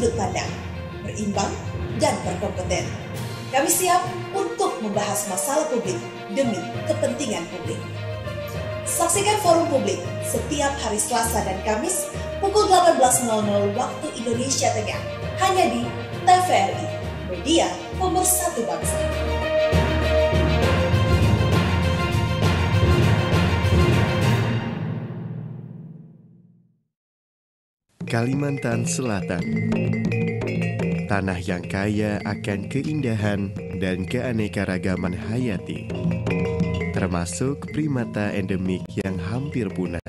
sudut pandang, berimbang, dan berkompeten. Kami siap untuk membahas masalah publik demi kepentingan publik. Saksikan Forum Publik setiap hari Selasa dan Kamis pukul 18.00 waktu Indonesia Tengah hanya di TVRI, Media Pemersatu Bangsa. Kalimantan Selatan, tanah yang kaya akan keindahan dan keanekaragaman hayati, termasuk primata endemik yang hampir punah.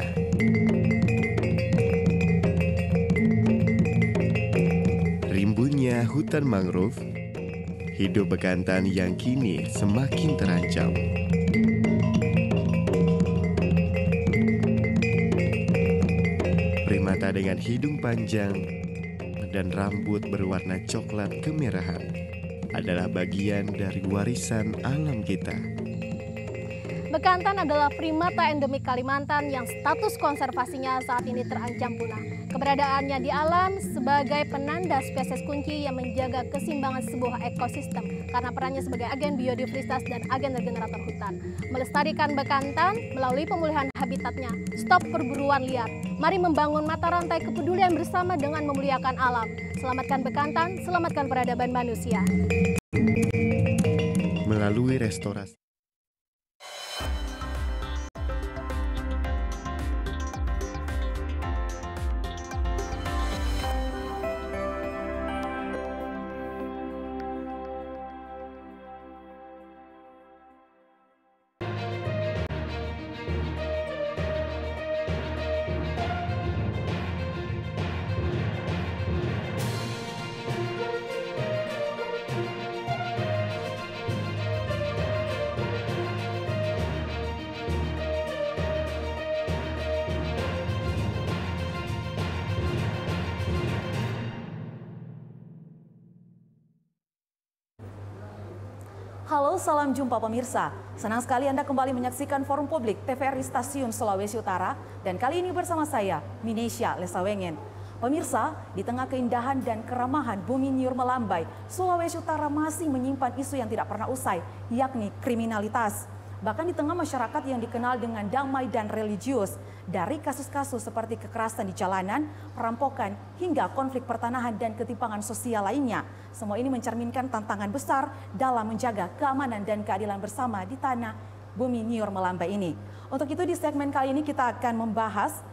Rimbunnya hutan mangrove, hidup bekantan yang kini semakin terancam. Primata dengan hidung panjang dan rambut berwarna coklat kemerahan adalah bagian dari warisan alam kita. Bekantan adalah primata endemik Kalimantan yang status konservasinya saat ini terancam punah. Keberadaannya di alam sebagai penanda spesies kunci yang menjaga keseimbangan sebuah ekosistem karena perannya sebagai agen biodiversitas dan agen regenerator hutan. Melestarikan bekantan melalui pemulihan habitatnya, stop perburuan liar. Mari membangun mata rantai kepedulian bersama dengan memuliakan alam. Selamatkan bekantan, selamatkan peradaban manusia. Melalui restorasi. Halo, salam jumpa pemirsa. Senang sekali Anda kembali menyaksikan Forum Publik TVRI Stasiun Sulawesi Utara. Dan kali ini bersama saya, Minesya Lesawengen. Pemirsa, di tengah keindahan dan keramahan bumi Nyur Melambai, Sulawesi Utara masih menyimpan isu yang tidak pernah usai, yakni kriminalitas. Bahkan di tengah masyarakat yang dikenal dengan damai dan religius, dari kasus-kasus seperti kekerasan di jalanan, perampokan, hingga konflik pertanahan dan ketimpangan sosial lainnya. Semua ini mencerminkan tantangan besar dalam menjaga keamanan dan keadilan bersama di tanah bumi Nyur Melambai ini. Untuk itu di segmen kali ini kita akan membahas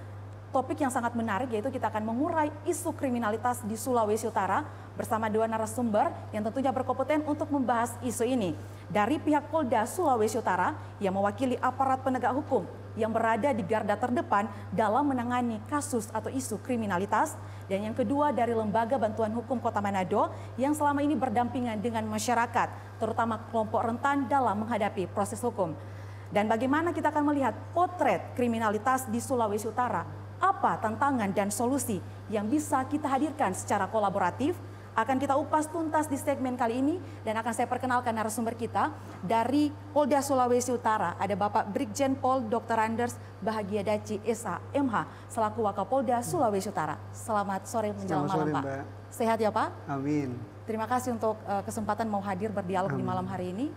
topik yang sangat menarik, yaitu kita akan mengurai isu kriminalitas di Sulawesi Utara bersama dua narasumber yang tentunya berkompeten untuk membahas isu ini. Dari pihak Polda Sulawesi Utara yang mewakili aparat penegak hukum yang berada di garda terdepan dalam menangani kasus atau isu kriminalitas. Dan yang kedua dari Lembaga Bantuan Hukum Kota Manado yang selama ini berdampingan dengan masyarakat, terutama kelompok rentan dalam menghadapi proses hukum. Dan bagaimana kita akan melihat potret kriminalitas di Sulawesi Utara, apa tantangan dan solusi yang bisa kita hadirkan secara kolaboratif, akan kita upas tuntas di segmen kali ini. Dan akan saya perkenalkan narasumber kita dari Polda Sulawesi Utara. Ada Bapak Brigjen Pol Dr. Anders Bahagia Daci SH MH selaku Wakapolda Sulawesi Utara. Selamat sore menjelang malam Pak. Mbak. Sehat ya Pak? Amin. Terima kasih untuk kesempatan mau hadir berdialog di malam hari ini.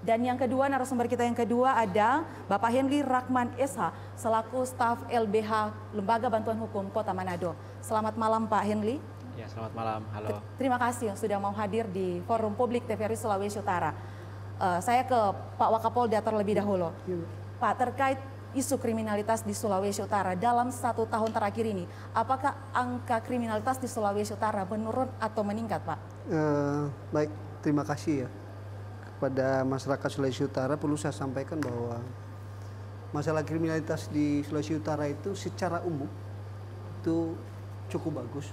Dan yang kedua, narasumber kita yang kedua ada Bapak Henry Rahman SH selaku staf LBH Lembaga Bantuan Hukum Kota Manado. Selamat malam Pak Henry. Ya, selamat malam. Halo. Terima kasih sudah mau hadir di Forum Publik TVRI Sulawesi Utara. Saya ke Pak Wakapolda terlebih dahulu. Pak, terkait isu kriminalitas di Sulawesi Utara dalam 1 tahun terakhir ini, apakah angka kriminalitas di Sulawesi Utara menurun atau meningkat, Pak? Baik, terima kasih ya. Kepada masyarakat Sulawesi Utara perlu saya sampaikan bahwa masalah kriminalitas di Sulawesi Utara itu secara umum itu cukup bagus.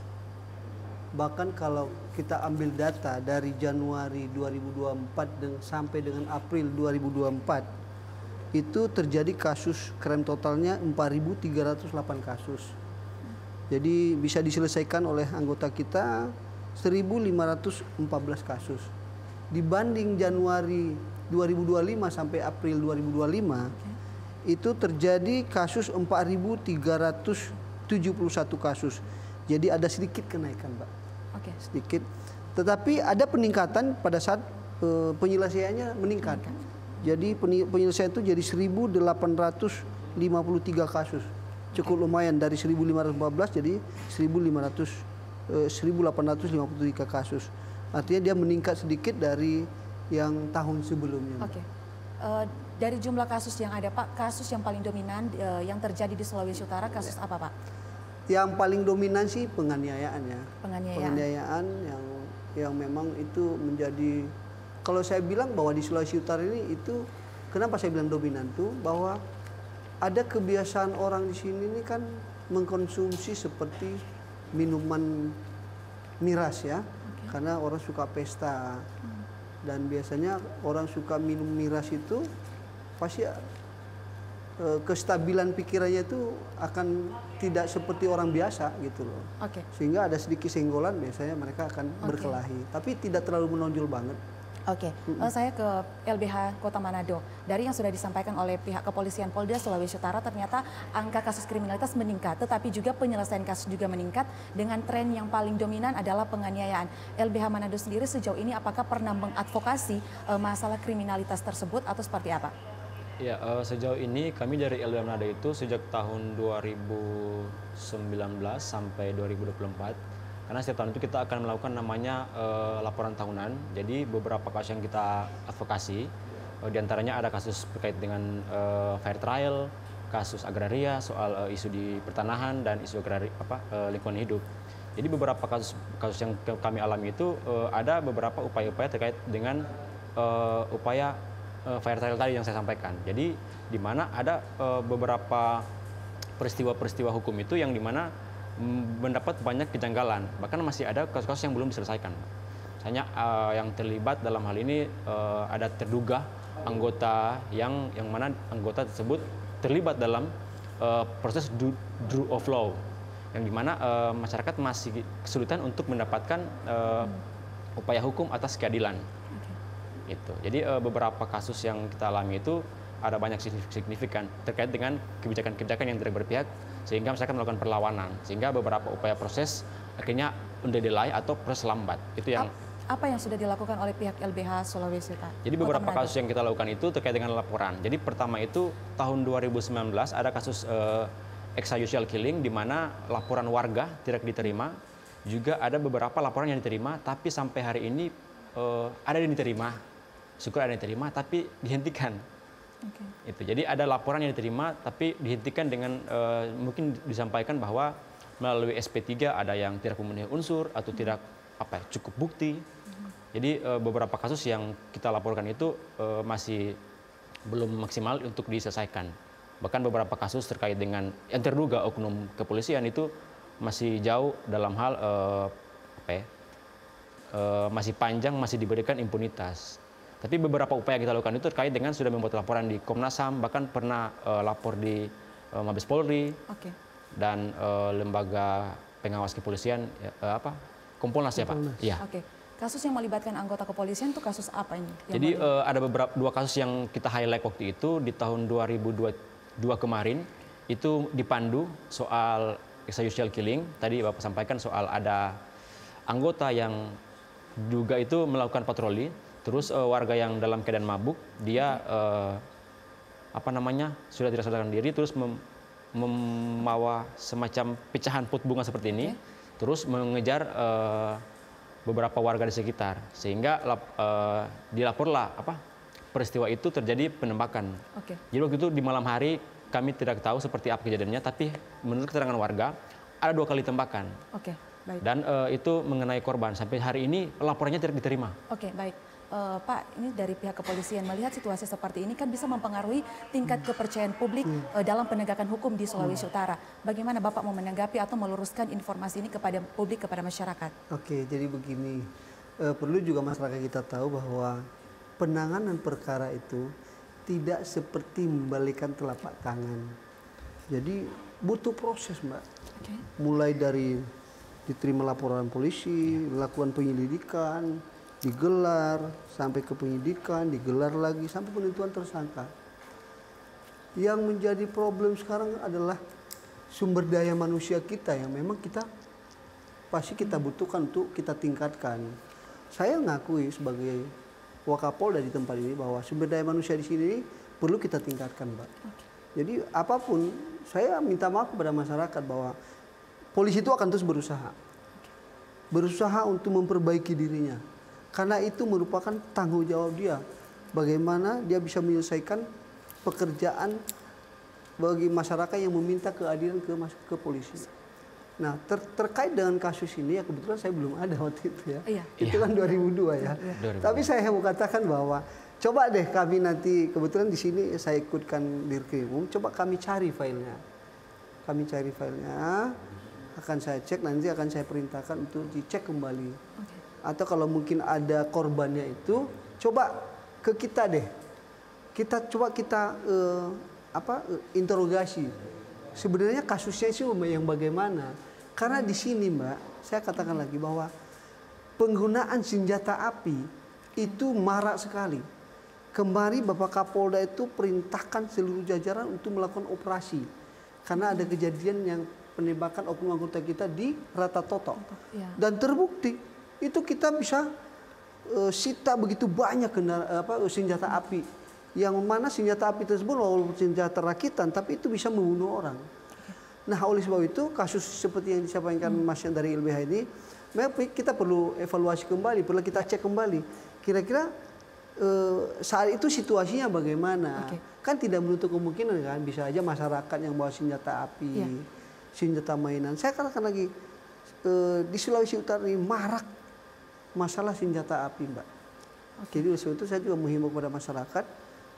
Bahkan kalau kita ambil data dari Januari 2024 sampai dengan April 2024, itu terjadi kasus crime totalnya 4.308 kasus. Jadi bisa diselesaikan oleh anggota kita 1.514 kasus. Dibanding Januari 2025 sampai April 2025, itu terjadi kasus 4.371 kasus. Jadi ada sedikit kenaikan, Pak. sedikit. Tetapi ada peningkatan pada saat penyelesaiannya meningkat. Jadi penyelesaian itu jadi 1.853 kasus. Cukup lumayan, dari 1.514 jadi 1.853 kasus. Artinya dia meningkat sedikit dari yang tahun sebelumnya. Dari jumlah kasus yang ada, Pak, kasus yang paling dominan yang terjadi di Sulawesi Utara, kasus apa, Pak? Yang paling dominan sih penganiayaan ya. Penganiayaan yang memang itu menjadi, kalau saya bilang bahwa di Sulawesi Utara ini itu, kenapa saya bilang dominan tuh, bahwa ada kebiasaan orang di sini ini kan mengkonsumsi seperti minuman miras ya, karena orang suka pesta. Dan biasanya orang suka minum miras itu pasti kestabilan pikirannya itu akan tidak seperti orang biasa gitu loh. Sehingga ada sedikit senggolan biasanya mereka akan berkelahi, tapi tidak terlalu menonjol banget. Saya ke LBH Kota Manado. Dari yang sudah disampaikan oleh pihak kepolisian Polda Sulawesi Utara, ternyata angka kasus kriminalitas meningkat, tetapi juga penyelesaian kasus juga meningkat dengan tren yang paling dominan adalah penganiayaan. LBH Manado sendiri sejauh ini apakah pernah mengadvokasi masalah kriminalitas tersebut atau seperti apa? Ya, sejauh ini kami dari LBH Manado itu sejak tahun 2019 sampai 2024. Karena setiap tahun itu kita akan melakukan namanya laporan tahunan. Jadi beberapa kasus yang kita advokasi, diantaranya ada kasus terkait dengan fair trial, kasus agraria, soal isu di pertanahan dan isu lingkungan hidup. Jadi beberapa kasus yang kami alami itu ada beberapa upaya-upaya terkait dengan upaya fair trial tadi yang saya sampaikan. Jadi di mana ada beberapa peristiwa-peristiwa hukum itu yang di mana mendapat banyak kejanggalan, bahkan masih ada kasus-kasus yang belum diselesaikan. Misalnya yang terlibat dalam hal ini ada terduga anggota yang mana anggota tersebut terlibat dalam proses rule of law, yang dimana masyarakat masih kesulitan untuk mendapatkan upaya hukum atas keadilan. Itu. Jadi beberapa kasus yang kita alami itu ada banyak signifikan terkait dengan kebijakan-kebijakan yang tidak berpihak, sehingga masyarakat melakukan perlawanan, sehingga beberapa upaya proses akhirnya under delay atau proses lambat. Itu yang apa yang sudah dilakukan oleh pihak LBH Sulawesi Utara? Jadi beberapa kasus yang kita lakukan itu terkait dengan laporan. Jadi pertama itu tahun 2019 ada kasus extrajudicial killing di mana laporan warga tidak diterima. Juga ada beberapa laporan yang diterima tapi sampai hari ini ada yang diterima. Syukur ada yang diterima tapi dihentikan. Itu. Jadi ada laporan yang diterima tapi dihentikan dengan mungkin disampaikan bahwa melalui SP3 ada yang tidak memenuhi unsur atau tidak cukup bukti. Jadi beberapa kasus yang kita laporkan itu masih belum maksimal untuk diselesaikan. Bahkan beberapa kasus terkait dengan yang terduga oknum kepolisian itu masih jauh dalam hal masih panjang, masih diberikan impunitas. Tapi beberapa upaya kita lakukan itu terkait dengan sudah membuat laporan di Komnas HAM, bahkan pernah lapor di Mabes Polri dan lembaga pengawas kepolisian, Kompolnas ya Pak. Ya. Kasus yang melibatkan anggota kepolisian itu kasus apa ini? Jadi ada dua kasus yang kita highlight waktu itu di tahun 2022 kemarin, itu dipandu soal extrajudicial killing. Tadi Bapak sampaikan soal ada anggota yang juga itu melakukan patroli. Terus warga yang dalam keadaan mabuk, dia sudah tidak sadarkan diri, terus membawa semacam pecahan pot bunga seperti ini, terus mengejar beberapa warga di sekitar, sehingga dilaporlah peristiwa itu terjadi penembakan. Jadi waktu itu di malam hari kami tidak tahu seperti apa kejadiannya, tapi menurut keterangan warga ada 2 kali tembakan. Dan itu mengenai korban. Sampai hari ini laporannya tidak diterima. Baik. Pak, ini dari pihak kepolisian melihat situasi seperti ini kan bisa mempengaruhi tingkat kepercayaan publik dalam penegakan hukum di Sulawesi Utara. Bagaimana Bapak mau menanggapi atau meluruskan informasi ini kepada publik, kepada masyarakat? Jadi begini, perlu juga masyarakat kita tahu bahwa penanganan perkara itu tidak seperti membalikan telapak tangan. Jadi butuh proses, Mbak. Mulai dari diterima laporan polisi, lakukan penyelidikan, digelar sampai ke penyidikan, digelar lagi sampai penentuan tersangka. Yang menjadi problem sekarang adalah sumber daya manusia kita yang memang kita pasti kita butuhkan untuk kita tingkatkan. Saya ngakui sebagai Wakapolda di tempat ini bahwa sumber daya manusia di sini perlu kita tingkatkan, Mbak. Jadi apapun, saya minta maaf kepada masyarakat bahwa polisi itu akan terus berusaha untuk memperbaiki dirinya, karena itu merupakan tanggung jawab dia. Bagaimana dia bisa menyelesaikan pekerjaan bagi masyarakat yang meminta keadilan ke polisi. Nah, terkait dengan kasus ini ya kebetulan saya belum ada waktu itu ya. Iya. Itu kan 2002 ya. 2002. Tapi saya mau katakan bahwa coba deh kami nanti, kebetulan di sini saya ikutkan Dirkrimum, coba kami cari filenya. Kami cari filenya, akan saya cek, nanti akan saya perintahkan untuk dicek kembali. Atau kalau mungkin ada korbannya itu, coba ke kita deh. Kita interogasi. Sebenarnya kasusnya itu yang bagaimana? Karena di sini, Mbak, saya katakan lagi bahwa penggunaan senjata api itu marak sekali. Kemarin Bapak Kapolda itu perintahkan seluruh jajaran untuk melakukan operasi. Karena ada kejadian yang penembakan oknum anggota kita di Ratatoto. Dan terbukti itu kita bisa sita begitu banyak senjata api. Yang mana senjata api tersebut walaupun senjata rakitan, tapi itu bisa membunuh orang. Nah, oleh sebab itu kasus seperti yang disampaikan Mas dari LBH ini, memang kita perlu evaluasi kembali, perlu kita cek kembali. Kira-kira saat itu situasinya bagaimana? Kan tidak menutup kemungkinan kan, bisa aja masyarakat yang bawa senjata api, senjata mainan. Saya katakan lagi, di Sulawesi Utara ini marak masalah senjata api, Mbak. Jadi oleh sebab itu saya juga menghimbau kepada masyarakat,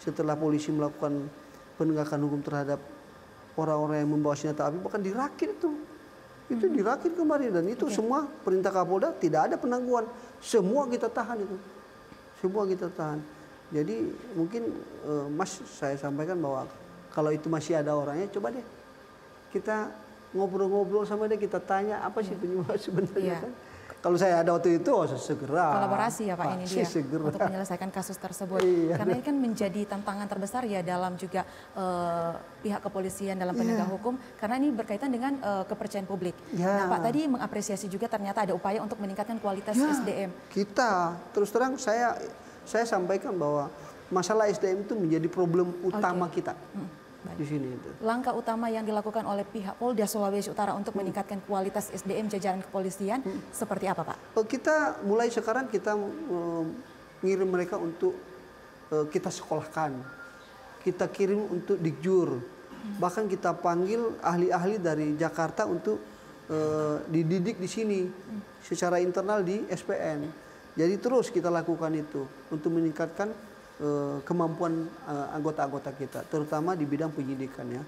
setelah polisi melakukan penegakan hukum terhadap orang-orang yang membawa senjata api, bahkan dirakit itu dirakit kemarin, dan itu semua perintah Kapolda, tidak ada penangguhan, semua kita tahan itu, semua kita tahan. Jadi mungkin Mas, saya sampaikan bahwa kalau itu masih ada orangnya, coba deh kita ngobrol-ngobrol sama dia, kita tanya apa sih penyebab sebenarnya kan. Kalau saya ada waktu itu, segera kolaborasi ya Pak, ini dia segera untuk menyelesaikan kasus tersebut. Karena ini kan menjadi tantangan terbesar ya dalam juga pihak kepolisian dalam penegak hukum, karena ini berkaitan dengan kepercayaan publik. Nah Pak tadi mengapresiasi juga ternyata ada upaya untuk meningkatkan kualitas SDM. Kita terus terang saya sampaikan bahwa masalah SDM itu menjadi problem utama kita. Di sini itu. Langkah utama yang dilakukan oleh pihak Polda Sulawesi Utara untuk meningkatkan kualitas SDM jajaran kepolisian seperti apa, Pak? Kita mulai sekarang kita ngirim mereka untuk kita sekolahkan, kita kirim untuk Dikjur, bahkan kita panggil ahli-ahli dari Jakarta untuk dididik di sini secara internal di SPN. Jadi terus kita lakukan itu untuk meningkatkan kemampuan anggota-anggota kita, terutama di bidang penyidikan ya.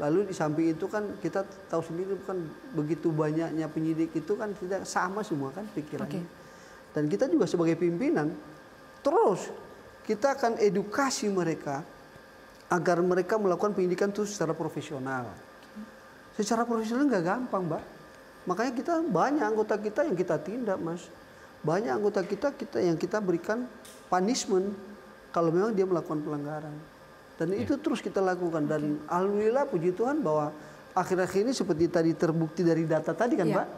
Lalu di samping itu kan kita tahu sendiri kan begitu banyaknya penyidik itu kan tidak sama semua kan pikirannya. Dan kita juga sebagai pimpinan terus kita akan edukasi mereka agar mereka melakukan penyidikan itu secara profesional. Secara profesional nggak gampang, Mbak. Makanya kita banyak anggota kita yang kita tindak, Mas. Banyak anggota kita yang kita berikan punishment kalau memang dia melakukan pelanggaran. Dan itu terus kita lakukan. Dan alhamdulillah puji Tuhan bahwa akhir-akhir ini seperti tadi terbukti dari data tadi kan Mbak.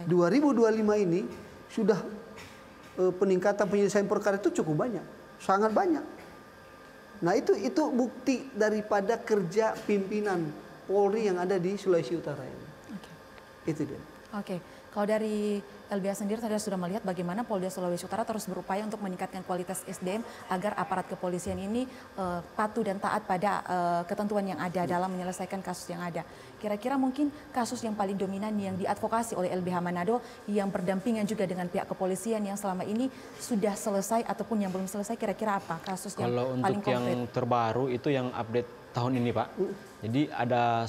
2025 ini sudah peningkatan penyelesaian perkara itu cukup banyak. Sangat banyak. Nah itu bukti daripada kerja pimpinan Polri yang ada di Sulawesi Utara ini. Itu dia. Kalau dari LBH sendiri tadi sudah melihat bagaimana Polda Sulawesi Utara terus berupaya untuk meningkatkan kualitas SDM agar aparat kepolisian ini patuh dan taat pada ketentuan yang ada dalam menyelesaikan kasus yang ada. Kira-kira mungkin kasus yang paling dominan yang diadvokasi oleh LBH Manado yang berdampingan juga dengan pihak kepolisian yang selama ini sudah selesai ataupun yang belum selesai, kira-kira apa kasus yang paling konkret? Kalau untuk yang terbaru itu yang update tahun ini Pak. Jadi ada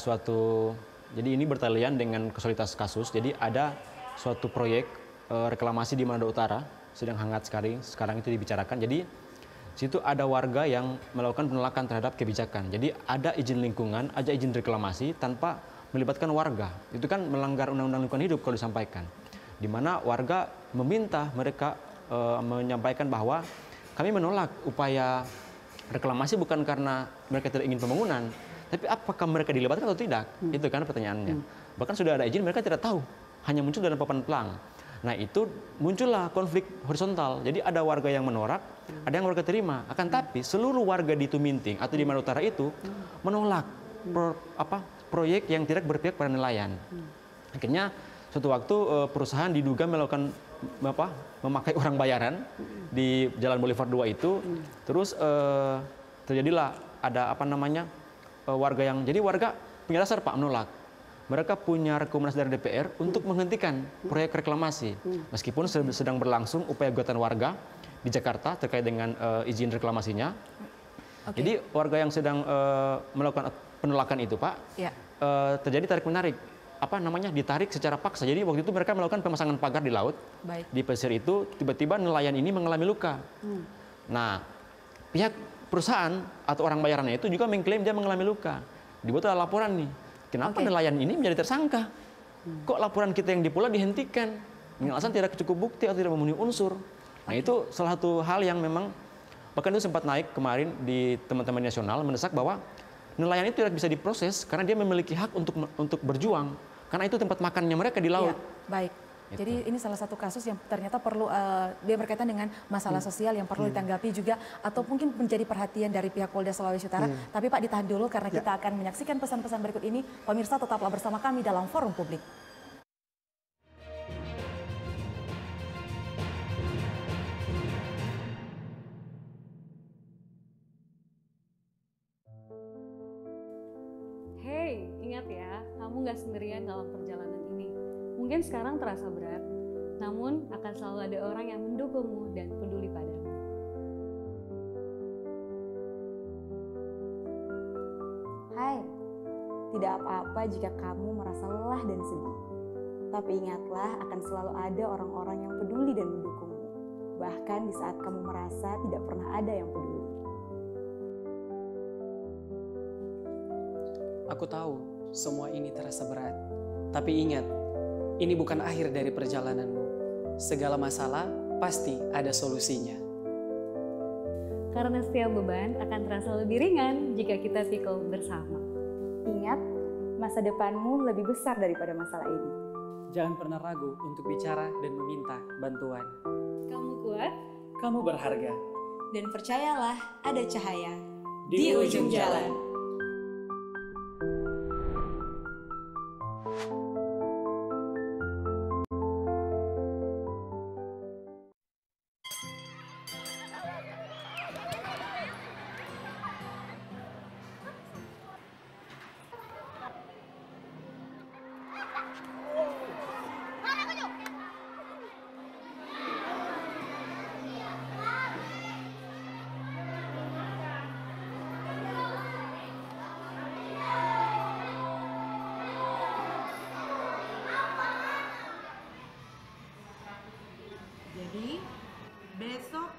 jadi ini bertalian dengan kesulitan kasus. Jadi ada suatu proyek reklamasi di Manado Utara sedang hangat sekarang itu dibicarakan. Jadi situ ada warga yang melakukan penolakan terhadap kebijakan. Jadi ada izin lingkungan, ada izin reklamasi tanpa melibatkan warga. Itu kan melanggar undang-undang lingkungan hidup kalau disampaikan. Di mana warga meminta mereka menyampaikan bahwa kami menolak upaya reklamasi bukan karena mereka tidak ingin pembangunan, tapi apakah mereka dilibatkan atau tidak? Itu kan pertanyaannya. Bahkan sudah ada izin mereka tidak tahu. hanya muncul dalam papan pelang. Nah itu muncullah konflik horizontal. Jadi ada warga yang menolak, ada yang warga terima. Akan tapi seluruh warga di Tuminting atau di Manado Utara itu menolak proyek yang tidak berpihak pada nelayan. Akhirnya suatu waktu perusahaan diduga melakukan memakai orang bayaran di Jalan Boulevard 2 itu. Terus terjadilah ada warga yang warga punya dasar Pak menolak. Mereka punya rekomendasi dari DPR untuk menghentikan proyek reklamasi. Meskipun sedang berlangsung upaya gugatan warga di Jakarta terkait dengan izin reklamasinya. Jadi warga yang sedang melakukan penolakan itu Pak, terjadi tarik-menarik. Ditarik secara paksa. Jadi waktu itu mereka melakukan pemasangan pagar di laut. Di pesisir itu tiba-tiba nelayan ini mengalami luka. Nah, pihak perusahaan atau orang bayarannya itu juga mengklaim dia mengalami luka. Dibuatlah laporan nih. Kenapa nelayan ini menjadi tersangka? Kok laporan kita yang di Pulau dihentikan? Dengan alasan tidak cukup bukti atau tidak memenuhi unsur. Nah itu salah satu hal yang memang bahkan itu sempat naik kemarin di teman-teman nasional mendesak bahwa nelayan itu tidak bisa diproses karena dia memiliki hak untuk berjuang. Karena itu tempat makannya mereka di laut. Baik. Jadi ini salah satu kasus yang ternyata perlu dia berkaitan dengan masalah sosial yang perlu ditanggapi juga atau mungkin menjadi perhatian dari pihak Polda Sulawesi Utara. Tapi Pak ditahan dulu karena kita akan menyaksikan pesan-pesan berikut ini. Pemirsa tetaplah bersama kami dalam Forum Publik. Hey, ingat ya, kamu nggak sendirian dalam perjalanan ini. Mungkin sekarang terasa berat, namun akan selalu ada orang yang mendukungmu dan peduli padamu. Hai, tidak apa-apa jika kamu merasa lelah dan sedih. Tapi ingatlah akan selalu ada orang-orang yang peduli dan mendukungmu. Bahkan di saat kamu merasa tidak pernah ada yang peduli. Aku tahu semua ini terasa berat. Tapi ingat, ini bukan akhir dari perjalananmu. Segala masalah pasti ada solusinya. Karena setiap beban akan terasa lebih ringan jika kita pikul bersama. Ingat, masa depanmu lebih besar daripada masalah ini. Jangan pernah ragu untuk bicara dan meminta bantuan. Kamu kuat, Kamu berharga. Dan percayalah, ada cahaya Di ujung jalan. Jadi besok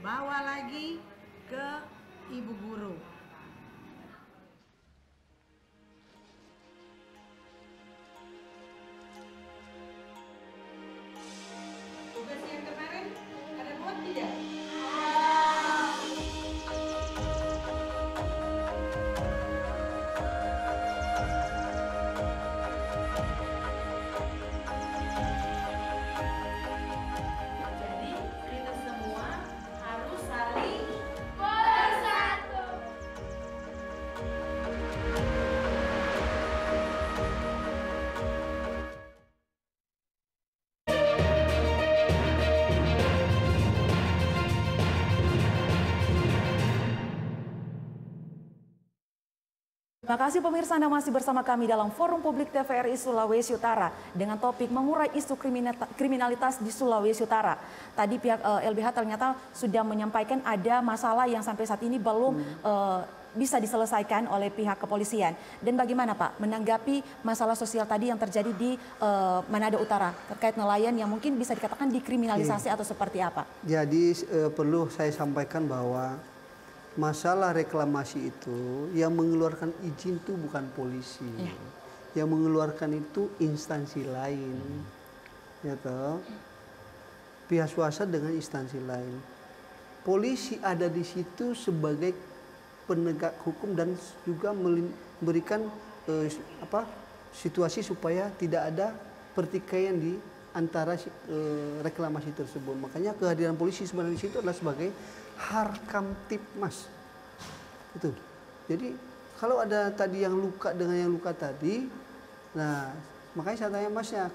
bawa lagi ke ibu guru. Tugas yang kemarin ada buat tidak? Jadi kita semua harus saling bersatu. Terima kasih pemirsa, Anda masih bersama kami dalam Forum Publik TVRI Sulawesi Utara dengan topik mengurai isu kriminalitas di Sulawesi Utara. Tadi pihak LBH ternyata sudah menyampaikan ada masalah yang sampai saat ini belum bisa diselesaikan oleh pihak kepolisian. Dan bagaimana Pak menanggapi masalah sosial tadi yang terjadi di Manado Utara terkait nelayan yang mungkin bisa dikatakan dikriminalisasi atau seperti apa? Jadi perlu saya sampaikan bahwa masalah reklamasi itu yang mengeluarkan izin itu bukan polisi, yang mengeluarkan itu instansi lain, ya toh, pihak swasta dengan instansi lain. Polisi ada di situ sebagai penegak hukum dan juga memberikan situasi supaya tidak ada pertikaian di antara reklamasi tersebut. Makanya kehadiran polisi sebenarnya di situ adalah sebagai harkamtipmas. Itu. Jadi kalau ada tadi yang luka dengan yang luka tadi, nah makanya saya tanya Masnya,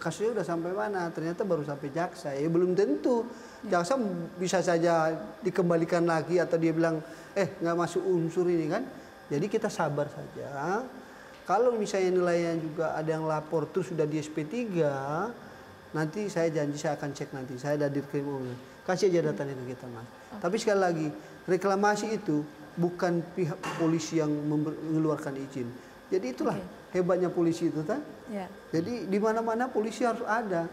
kasusnya udah sampai mana? Ternyata baru sampai jaksa. Ya belum tentu. Jaksa bisa saja dikembalikan lagi atau dia bilang nggak masuk unsur ini kan. Jadi kita sabar saja. Kalau misalnya nilainya juga ada yang lapor terus sudah di SP3, nanti saya janji saya akan cek nanti. Saya ada Dirkrim umum. Kasih aja datanya ke kita, Mas. Tapi sekali lagi, reklamasi itu bukan pihak polisi yang mengeluarkan izin. Jadi itulah hebatnya polisi itu kan. Jadi di mana-mana polisi harus ada.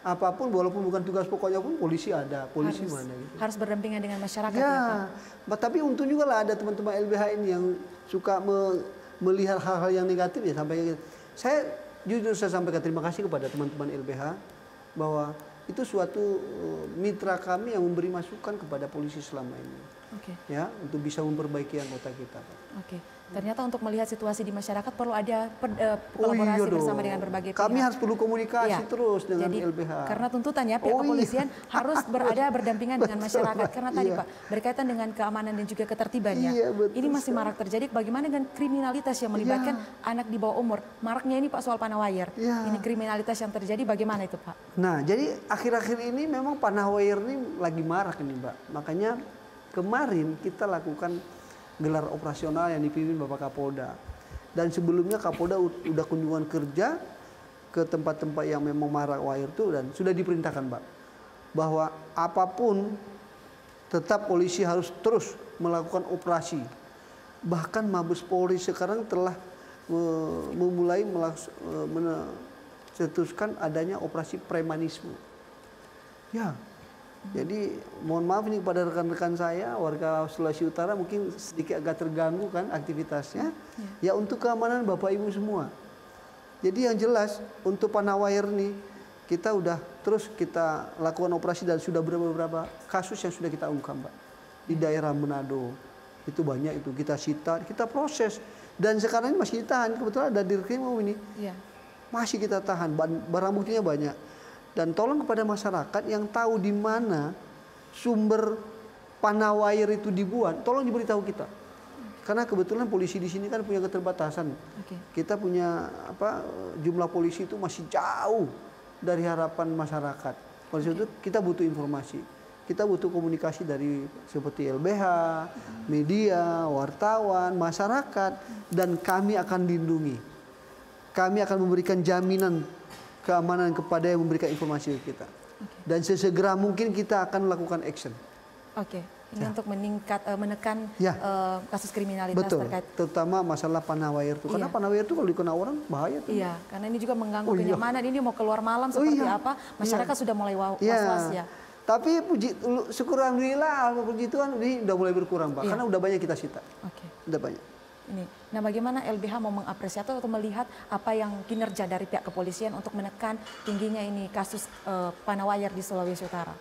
Apapun walaupun bukan tugas pokoknya pun polisi ada. Polisi mana gitu. Harus berdampingan dengan masyarakat ya Pak. Tapi untung juga lah ada teman-teman LBH ini yang suka melihat hal-hal yang negatif ya sampai saya jujur saya sampaikan terima kasih kepada teman-teman LBH bahwa itu suatu mitra kami yang memberi masukan kepada polisi selama ini. Ya, untuk bisa memperbaiki anggota kita. Ternyata untuk melihat situasi di masyarakat perlu ada kolaborasi bersama dengan berbagai pihak. Kami harus perlu komunikasi terus dengan LBH. Karena tuntutannya pihak kepolisian harus berdampingan dengan masyarakat. Karena tadi Pak, berkaitan dengan keamanan dan juga ketertibannya. Ini masih marak terjadi. Bagaimana dengan kriminalitas yang melibatkan anak di bawah umur? Maraknya ini Pak soal panawayar. Ini kriminalitas yang terjadi bagaimana itu Pak? Nah, jadi akhir-akhir ini memang panawayar ini lagi marak ini Mbak. Makanya kemarin kita lakukan gelar operasional yang dipimpin Bapak Kapolda. Dan sebelumnya Kapolda udah kunjungan kerja ke tempat-tempat yang memang marak wayar itu dan sudah diperintahkan Pak bahwa apapun tetap polisi harus terus melakukan operasi. Bahkan Mabes Polri sekarang telah memulai mencetuskan adanya operasi premanisme. Ya. Jadi mohon maaf ini kepada rekan-rekan saya warga Sulawesi Utara mungkin sedikit agak terganggu kan aktivitasnya. Ya untuk keamanan Bapak Ibu semua. Jadi yang jelas untuk panawayar nih kita udah terus kita lakukan operasi dan sudah beberapa kasus yang sudah kita ungkap Mbak. Di daerah Manado itu banyak itu kita sita, kita proses dan sekarang ini masih ditahan. Kebetulan ada Dirkrim ini. Masih kita tahan, barang buktinya banyak. Dan tolong kepada masyarakat yang tahu di mana sumber panawayar itu dibuat, tolong diberitahu kita. Karena kebetulan polisi di sini kan punya keterbatasan. Kita punya jumlah polisi itu masih jauh dari harapan masyarakat. Oleh sebab itu kita butuh informasi. Kita butuh komunikasi dari seperti LBH, media, wartawan, masyarakat, dan kami akan lindungi. Kami akan memberikan jaminan keamanan kepada yang memberikan informasi ke kita. Dan sesegera mungkin kita akan melakukan action. Ini untuk menekan kasus kriminalitas terkait. Terutama masalah panawayar itu. Karena panawayar itu kalau dikena orang bahaya tuh. Karena ini juga mengganggu kenyamanan. Ini mau keluar malam seperti apa, masyarakat sudah mulai was-was ya. Tapi syukur alhamdulillah, puji Tuhan ini udah mulai berkurang Pak. Karena udah banyak kita sita. Udah banyak. Nah bagaimana LBH mau mengapresiasi atau melihat apa yang kinerja dari pihak kepolisian untuk menekan tingginya ini kasus panawayar di Sulawesi Utara?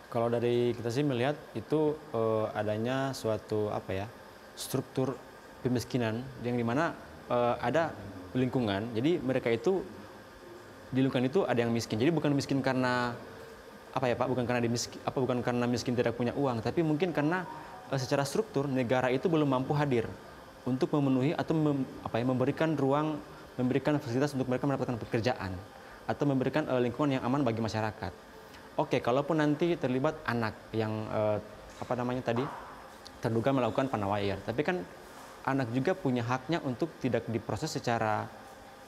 Kalau dari kita sih melihat itu adanya suatu struktur pemiskinan yang dimana ada lingkungan. Jadi mereka itu di lingkungan itu ada yang miskin. Jadi bukan miskin karena bukan karena miskin tidak punya uang, tapi mungkin karena secara struktur negara itu belum mampu hadir untuk memenuhi atau memberikan ruang, memberikan fasilitas untuk mereka mendapatkan pekerjaan atau memberikan lingkungan yang aman bagi masyarakat. Kalaupun nanti terlibat anak yang terduga melakukan panawayar, tapi kan anak juga punya haknya untuk tidak diproses secara,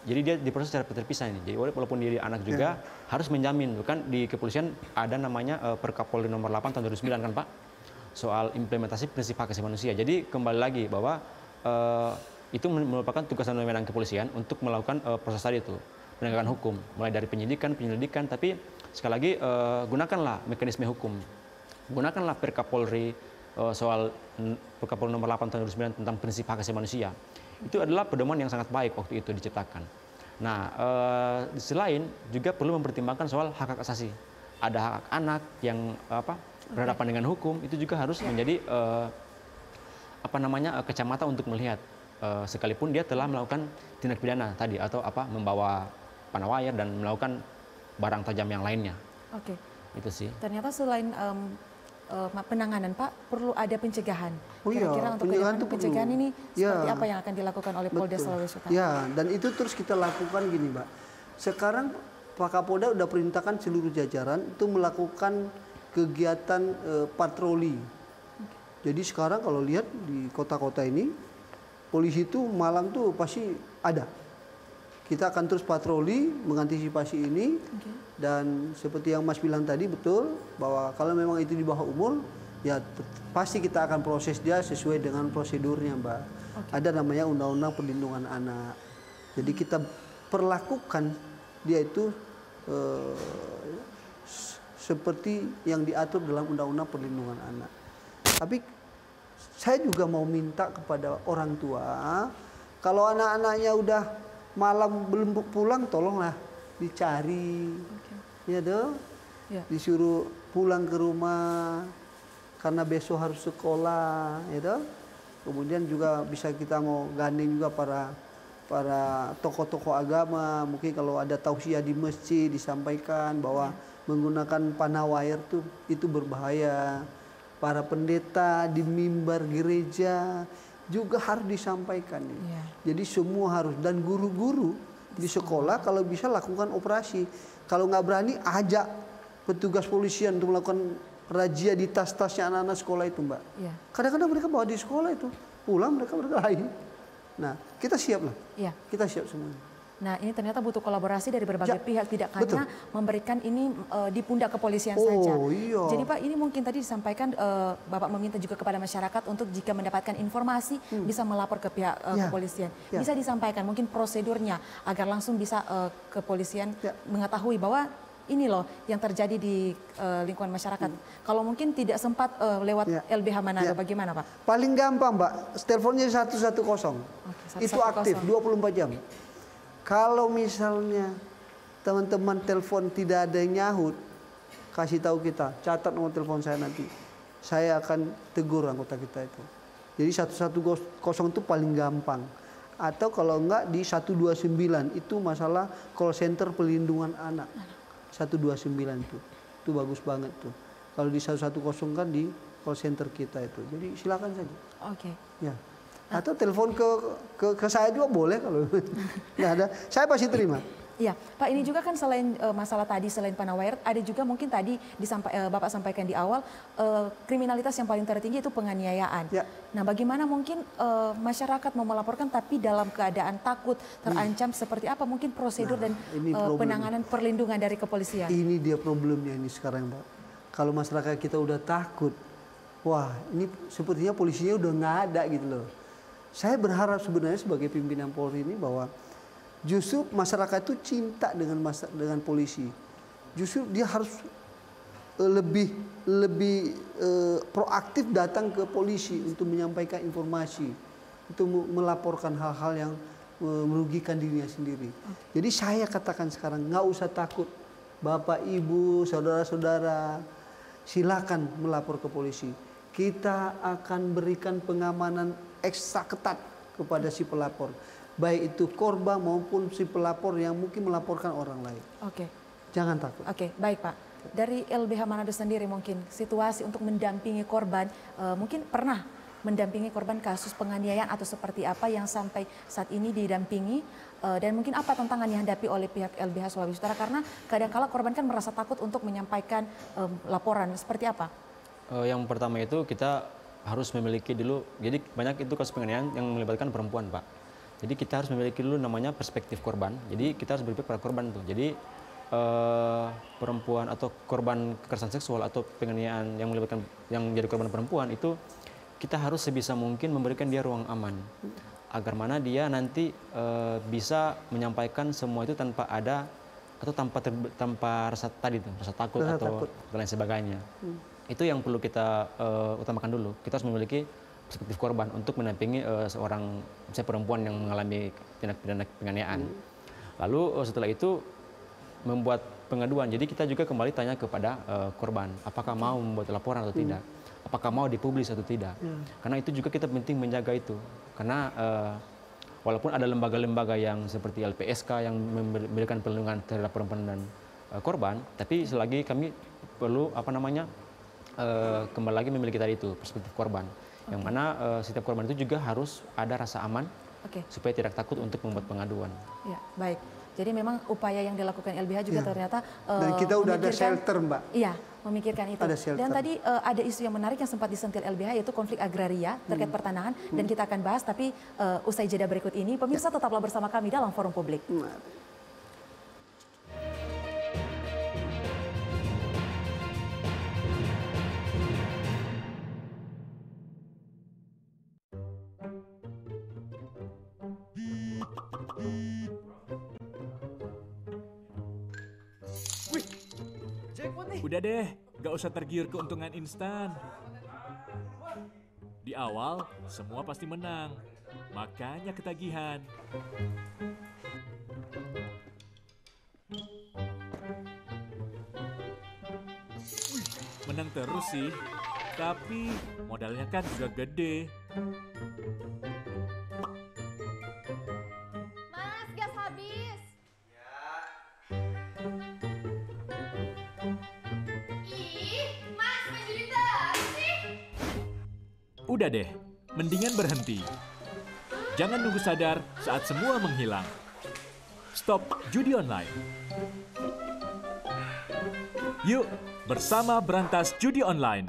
jadi dia diproses secara terpisah ini. Jadi walaupun dia anak juga harus menjamin, kan di kepolisian ada namanya Perkapolri nomor 8 tahun 2009 kan Pak, soal implementasi prinsip hak asasi manusia. Jadi kembali lagi bahwa itu merupakan tugas dan wewenang kepolisian untuk melakukan proses tadi itu, penegakan hukum, mulai dari penyelidikan, tapi sekali lagi gunakanlah mekanisme hukum, gunakanlah Perkapolri soal Perkapolri nomor 8 tahun 2009 tentang prinsip hak asasi manusia. Itu adalah pedoman yang sangat baik waktu itu diciptakan. Nah, di sisi lain juga perlu mempertimbangkan soal hak asasi. Ada hak anak yang berhadapan dengan hukum, itu juga harus menjadi kacamata untuk melihat sekalipun dia telah melakukan tindak pidana tadi atau membawa panah wayar dan melakukan barang tajam yang lainnya. Oke. Itu sih. Ternyata selain penanganan Pak, perlu ada pencegahan. Oh iya, Kira-kira untuk pencegahan ini seperti apa yang akan dilakukan oleh Polda Sulawesi Utara? Ya, dan itu terus kita lakukan gini, Mbak. Sekarang Pak Kapolda udah perintahkan seluruh jajaran itu melakukan kegiatan patroli. Jadi sekarang kalau lihat di kota-kota ini, polisi itu malam tuh pasti ada. Kita akan terus patroli mengantisipasi ini. Dan seperti yang Mas bilang tadi betul bahwa kalau memang itu di bawah umur ya pasti kita akan proses dia sesuai dengan prosedurnya, Mbak. Ada namanya Undang-Undang Perlindungan Anak. Jadi kita perlakukan dia itu seperti yang diatur dalam Undang-Undang Perlindungan Anak. Tapi saya juga mau minta kepada orang tua, kalau anak-anaknya udah malam belum pulang, tolonglah dicari, ya dong, disuruh pulang ke rumah karena besok harus sekolah, ya dong. Kemudian juga bisa kita mau gandeng juga para tokoh-tokoh agama, mungkin kalau ada tausiah di masjid disampaikan bahwa menggunakan panah wayar itu berbahaya. Para pendeta di mimbar gereja juga harus disampaikan. Jadi semua harus, dan guru-guru di sekolah kalau bisa lakukan operasi. Kalau nggak berani ajak petugas polisian untuk melakukan razia di tas-tasnya anak-anak sekolah itu, Mbak. Kadang-kadang mereka bawa di sekolah itu, pulang mereka berkelahi. Nah, kita siap lah. Kita siap semuanya. Nah, ini ternyata butuh kolaborasi dari berbagai pihak, tidak hanya memberikan ini di pundak kepolisian saja. Jadi Pak, ini mungkin tadi disampaikan Bapak meminta juga kepada masyarakat untuk jika mendapatkan informasi bisa melapor ke pihak kepolisian. Bisa disampaikan mungkin prosedurnya agar langsung bisa kepolisian mengetahui bahwa ini loh yang terjadi di lingkungan masyarakat. Kalau mungkin tidak sempat lewat LBH Manado, bagaimana Pak? Paling gampang, Mbak, teleponnya 110. Itu aktif 24 jam. Kalau misalnya teman-teman telepon tidak ada yang nyahut, kasih tahu kita, catat nomor telepon saya nanti. Saya akan tegur anggota kita itu. Jadi 110 itu paling gampang. Atau kalau enggak di 129 itu masalah call center pelindungan anak. 129 itu bagus banget tuh. Kalau di 110 kan di call center kita itu. Jadi silakan saja. Ya. Atau telepon ke saya juga boleh kalau nggak ada. Saya pasti terima. Iya, Pak, ini juga kan selain masalah tadi, selain panah wayar, ada juga mungkin tadi Bapak sampaikan di awal, kriminalitas yang paling tertinggi itu penganiayaan. Nah, bagaimana mungkin masyarakat mau melaporkan tapi dalam keadaan takut, terancam, seperti apa mungkin prosedur dan penanganan perlindungan dari kepolisian? Ini dia problemnya ini sekarang, Mbak. Kalau masyarakat kita udah takut, wah ini sepertinya polisinya udah nggak ada gitu loh. Saya berharap sebenarnya sebagai pimpinan Polri ini bahwa justru masyarakat itu cinta dengan polisi. Justru dia harus lebih proaktif datang ke polisi untuk menyampaikan informasi, untuk melaporkan hal-hal yang merugikan dirinya sendiri. Jadi saya katakan sekarang nggak usah takut, Bapak, Ibu, saudara-saudara, silakan melapor ke polisi. Kita akan berikan pengamanan ekstra ketat kepada si pelapor, baik itu korban maupun si pelapor yang mungkin melaporkan orang lain. Jangan takut. Baik Pak. Dari LBH Manado sendiri mungkin situasi untuk mendampingi korban, mungkin pernah mendampingi korban kasus penganiayaan atau seperti apa yang sampai saat ini didampingi, dan mungkin apa tantangan yang dihadapi oleh pihak LBH Sulawesi Utara, karena kadang-kala korban kan merasa takut untuk menyampaikan laporan, seperti apa? Yang pertama itu kita harus memiliki dulu, jadi banyak itu kasus penganiayaan yang melibatkan perempuan, Pak. Jadi kita harus memiliki dulu namanya perspektif korban. Jadi kita harus berpikir pada korban tuh. Jadi perempuan atau korban kekerasan seksual atau penganiayaan yang melibatkan yang jadi korban perempuan itu kita harus sebisa mungkin memberikan dia ruang aman agar mana dia nanti bisa menyampaikan semua itu tanpa ada atau tanpa rasa tadi tuh, rasa takut atau lain sebagainya. Itu yang perlu kita utamakan dulu. Kita harus memiliki perspektif korban untuk mendampingi seorang misalnya perempuan yang mengalami tindak pidana penganiayaan. Lalu setelah itu membuat pengaduan. Jadi kita juga kembali tanya kepada korban, apakah mau membuat laporan atau tidak, apakah mau dipublis atau tidak. Karena itu juga kita penting menjaga itu. Karena walaupun ada lembaga-lembaga yang seperti LPSK yang memberikan perlindungan terhadap perempuan dan korban, tapi selagi kami perlu kembali lagi memiliki tadi itu perspektif korban, yang mana setiap korban itu juga harus ada rasa aman supaya tidak takut untuk membuat pengaduan. Ya, baik. Jadi memang upaya yang dilakukan LBH juga ternyata dan kita udah ada shelter, Mbak. Iya, memikirkan itu. Ada shelter. Dan tadi ada isu yang menarik yang sempat disentil LBH yaitu konflik agraria terkait pertanahan dan kita akan bahas tapi usai jeda berikut ini. Pemirsa tetaplah bersama kami dalam Forum Publik. Udah deh, gak usah tergiur keuntungan instan. Di awal, semua pasti menang. Makanya ketagihan. Menang terus sih, tapi modalnya kan juga gede. Mas, gas habis. Udah deh, mendingan berhenti. Jangan nunggu sadar saat semua menghilang. Stop judi online. Yuk, bersama berantas judi online.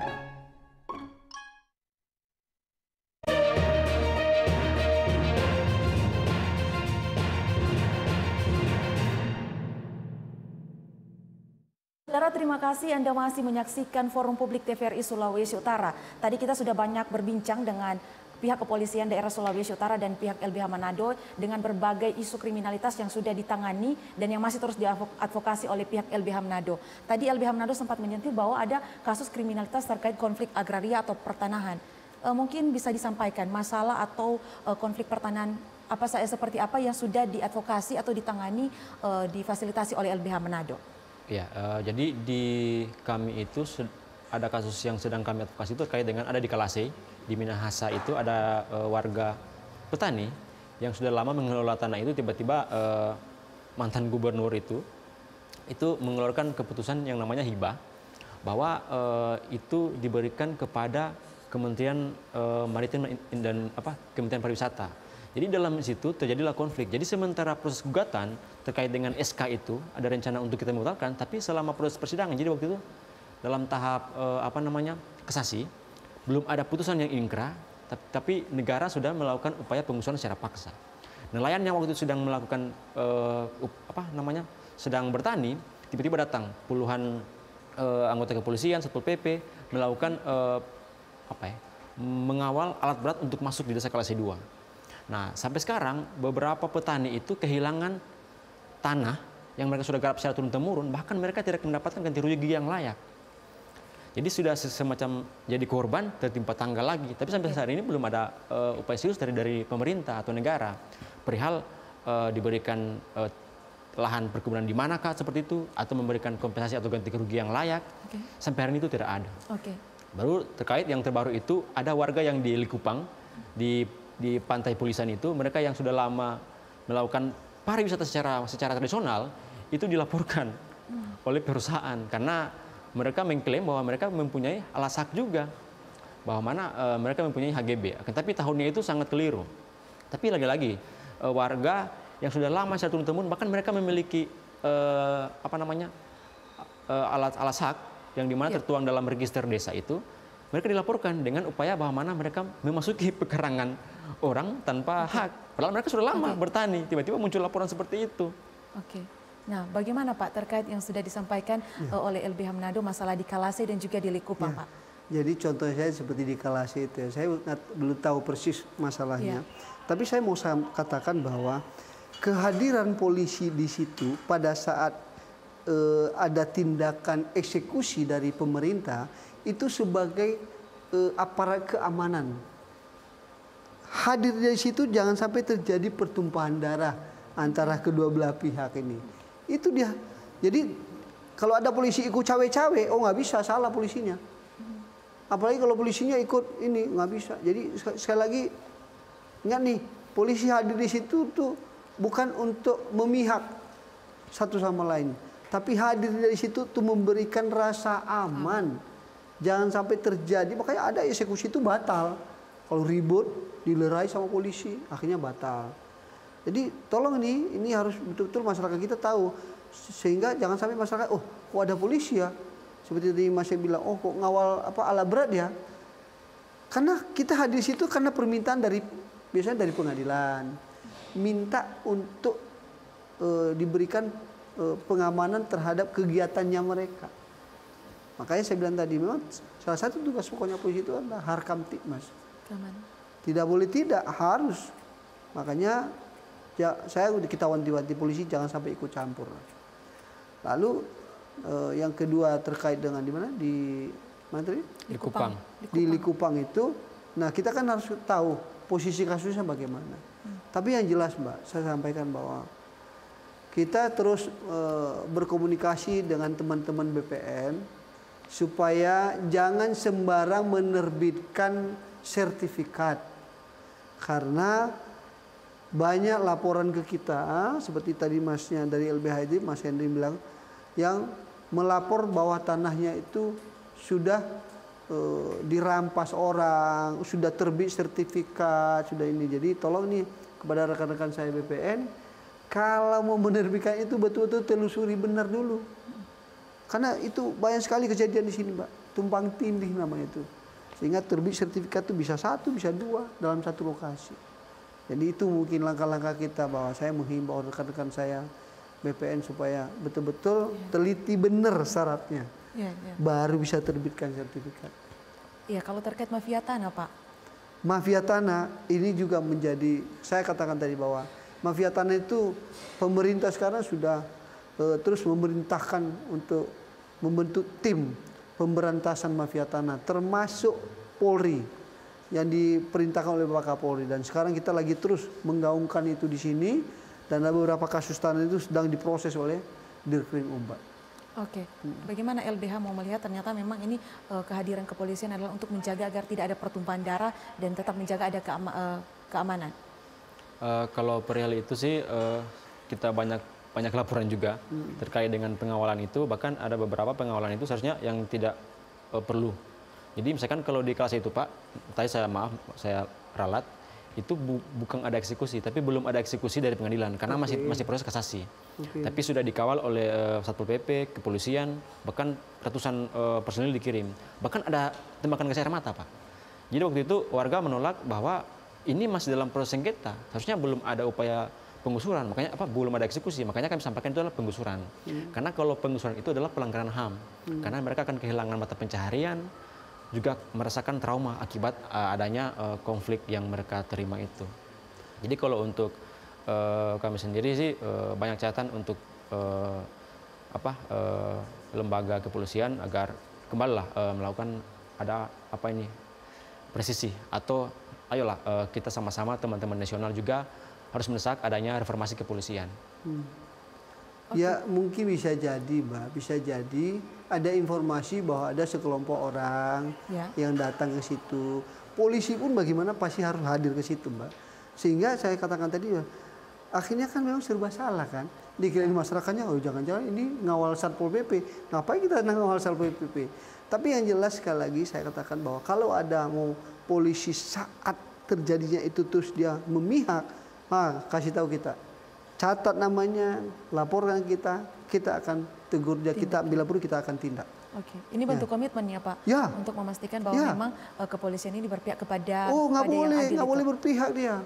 Saudara, terima kasih Anda masih menyaksikan Forum Publik TVRI Sulawesi Utara. Tadi kita sudah banyak berbincang dengan pihak kepolisian daerah Sulawesi Utara dan pihak LBH Manado dengan berbagai isu kriminalitas yang sudah ditangani dan yang masih terus diadvokasi oleh pihak LBH Manado. Tadi LBH Manado sempat menyentuh bahwa ada kasus kriminalitas terkait konflik agraria atau pertanahan. Mungkin bisa disampaikan masalah atau konflik pertanahan apa saja seperti apa yang sudah diadvokasi atau ditangani difasilitasi oleh LBH Manado. Ya, jadi di kami itu ada kasus yang sedang kami advokasi itu terkait dengan ada di Kalase, di Minahasa itu ada warga petani yang sudah lama mengelola tanah itu tiba-tiba mantan gubernur itu mengeluarkan keputusan yang namanya hibah bahwa itu diberikan kepada Kementerian Maritim dan Kementerian Pariwisata. Jadi dalam situ terjadilah konflik. Jadi sementara proses gugatan terkait dengan SK itu ada rencana untuk kita membatalkan, tapi selama proses persidangan, jadi waktu itu dalam tahap kasasi, belum ada putusan yang inkrah, tapi negara sudah melakukan upaya pengusuran secara paksa. Nelayan yang waktu itu sedang melakukan sedang bertani, tiba-tiba datang puluhan anggota kepolisian, Satpol PP melakukan mengawal alat berat untuk masuk di Desa Kalase 2. Nah, sampai sekarang beberapa petani itu kehilangan tanah yang mereka sudah garap secara turun-temurun, bahkan mereka tidak mendapatkan ganti rugi yang layak. Jadi sudah semacam jadi korban tertimpa tangga lagi. Tapi sampai saat ini belum ada upaya serius dari pemerintah atau negara perihal diberikan lahan perkebunan di manakah seperti itu atau memberikan kompensasi atau ganti rugi yang layak. Sampai hari ini itu tidak ada. Baru terkait yang terbaru itu ada warga yang di Likupang di pantai Pulisan itu, mereka yang sudah lama melakukan pariwisata secara tradisional itu dilaporkan oleh perusahaan karena mereka mengklaim bahwa mereka mempunyai alas hak juga, bahwa mereka mempunyai HGB. Tapi tahunnya itu sangat keliru. Tapi lagi-lagi warga yang sudah lama secara turun-temurun, bahkan mereka memiliki alas hak yang dimana tertuang dalam register desa itu, mereka dilaporkan dengan upaya bahwa mereka memasuki pekarangan orang tanpa hak. Padahal mereka sudah lama bertani, tiba-tiba muncul laporan seperti itu. Nah, bagaimana Pak terkait yang sudah disampaikan oleh LBH Manado masalah di Kalase dan juga di Likupang, Pak? Jadi contoh saya seperti di Kalase itu, saya belum tahu persis masalahnya. Tapi saya mau katakan bahwa kehadiran polisi di situ pada saat ada tindakan eksekusi dari pemerintah itu sebagai aparat keamanan. Hadir di situ jangan sampai terjadi pertumpahan darah antara kedua belah pihak ini. Itu dia. Jadi Kalau ada polisi ikut cawe-cawe, oh nggak bisa, salah polisinya. Apalagi kalau polisinya ikut ini, nggak bisa. Jadi sekali lagi, ingat nih, polisi hadir di situ tuh bukan untuk memihak satu sama lain, tapi hadir dari situ tuh memberikan rasa aman. Jangan sampai terjadi, makanya ada eksekusi itu batal. Kalau ribut, dilerai sama polisi, akhirnya batal. Jadi tolong ini harus betul-betul masyarakat kita tahu, sehingga jangan sampai masyarakat, oh kok ada polisi ya? Seperti tadi Mas bilang, oh kok ngawal alat berat ya? Karena kita hadir di situ karena permintaan biasanya dari pengadilan, minta untuk diberikan pengamanan terhadap kegiatannya mereka. Makanya saya bilang tadi, memang salah satu tugas pokoknya polisi itu adalah harkam tipmas. Tidak boleh tidak, harus. Makanya ya, kita wanti-wanti polisi jangan sampai ikut campur. Lalu yang kedua terkait dengan di mana, di mana tadi? Likupang. Di Likupang itu, nah kita kan harus tahu posisi kasusnya bagaimana. Tapi yang jelas Mbak, saya sampaikan bahwa kita terus berkomunikasi dengan teman-teman BPN supaya jangan sembarang menerbitkan sertifikat, karena banyak laporan ke kita seperti tadi Masnya dari LBH Mas Henry bilang, yang melapor bahwa tanahnya itu sudah dirampas orang, sudah terbit sertifikat, sudah ini. Jadi tolong nih kepada rekan-rekan saya BPN, kalau mau menerbitkan itu betul-betul telusuri benar dulu. Karena itu banyak sekali kejadian di sini Mbak, tumpang tindih namanya itu. Sehingga terbit sertifikat itu bisa 1, bisa 2 dalam satu lokasi. Jadi itu mungkin langkah-langkah kita, bahwa saya menghimbau rekan-rekan saya BPN supaya betul-betul teliti benar syaratnya, baru bisa terbitkan sertifikat. Iya, kalau terkait mafia tanah Pak? Mafia tanah ini juga menjadi, saya katakan tadi bahwa mafia tanah itu pemerintah sekarang sudah terus memerintahkan untuk membentuk tim pemberantasan mafia tanah, termasuk Polri yang diperintahkan oleh Pak Kapolri. Dan sekarang kita lagi terus menggaungkan itu di sini. Dan ada beberapa kasus tanah itu sedang diproses oleh Dirkrim Umbat. Oke, bagaimana LBH mau melihat ternyata memang ini kehadiran kepolisian adalah untuk menjaga agar tidak ada pertumpahan darah dan tetap menjaga ada keamanan? Kalau perihal itu sih kita banyak laporan juga terkait dengan pengawalan itu. Bahkan ada beberapa pengawalan itu seharusnya yang tidak perlu. Jadi misalkan kalau di kelas itu Pak, tadi saya ralat, itu bukan ada eksekusi, tapi belum ada eksekusi dari pengadilan karena masih proses kasasi. Tapi sudah dikawal oleh Satpol PP, kepolisian, bahkan ratusan personil dikirim. Bahkan ada tembakan gas air mata Pak. Jadi waktu itu warga menolak bahwa ini masih dalam proses sengketa, harusnya belum ada upaya penggusuran, makanya belum ada eksekusi, makanya kami sampaikan itu adalah penggusuran. Karena kalau penggusuran itu adalah pelanggaran HAM, karena mereka akan kehilangan mata pencaharian, juga merasakan trauma akibat adanya konflik yang mereka terima itu. Jadi kalau untuk kami sendiri sih banyak catatan untuk lembaga kepolisian agar kembalilah melakukan presisi, atau ayolah kita sama-sama teman-teman nasional juga harus mendesak adanya reformasi kepolisian. Ya mungkin bisa jadi Mbak, bisa jadi ada informasi bahwa ada sekelompok orang yang datang ke situ. Polisi pun bagaimana pasti harus hadir ke situ Mbak. Sehingga saya katakan tadi, akhirnya kan memang serba salah kan. Dikirain masyarakatnya, oh jangan-jangan ini ngawal Satpol PP. Ngapain kita ngawal Satpol PP? Tapi yang jelas sekali lagi saya katakan bahwa kalau ada mau polisi saat terjadinya itu terus dia memihak, kasih tahu kita. Catat namanya, laporkan kita akan tegur dia, bila perlu kita akan tindak. Oke, ini bentuk komitmen ya Pak, untuk memastikan bahwa memang kepolisian ini berpihak kepada nggak boleh berpihak dia,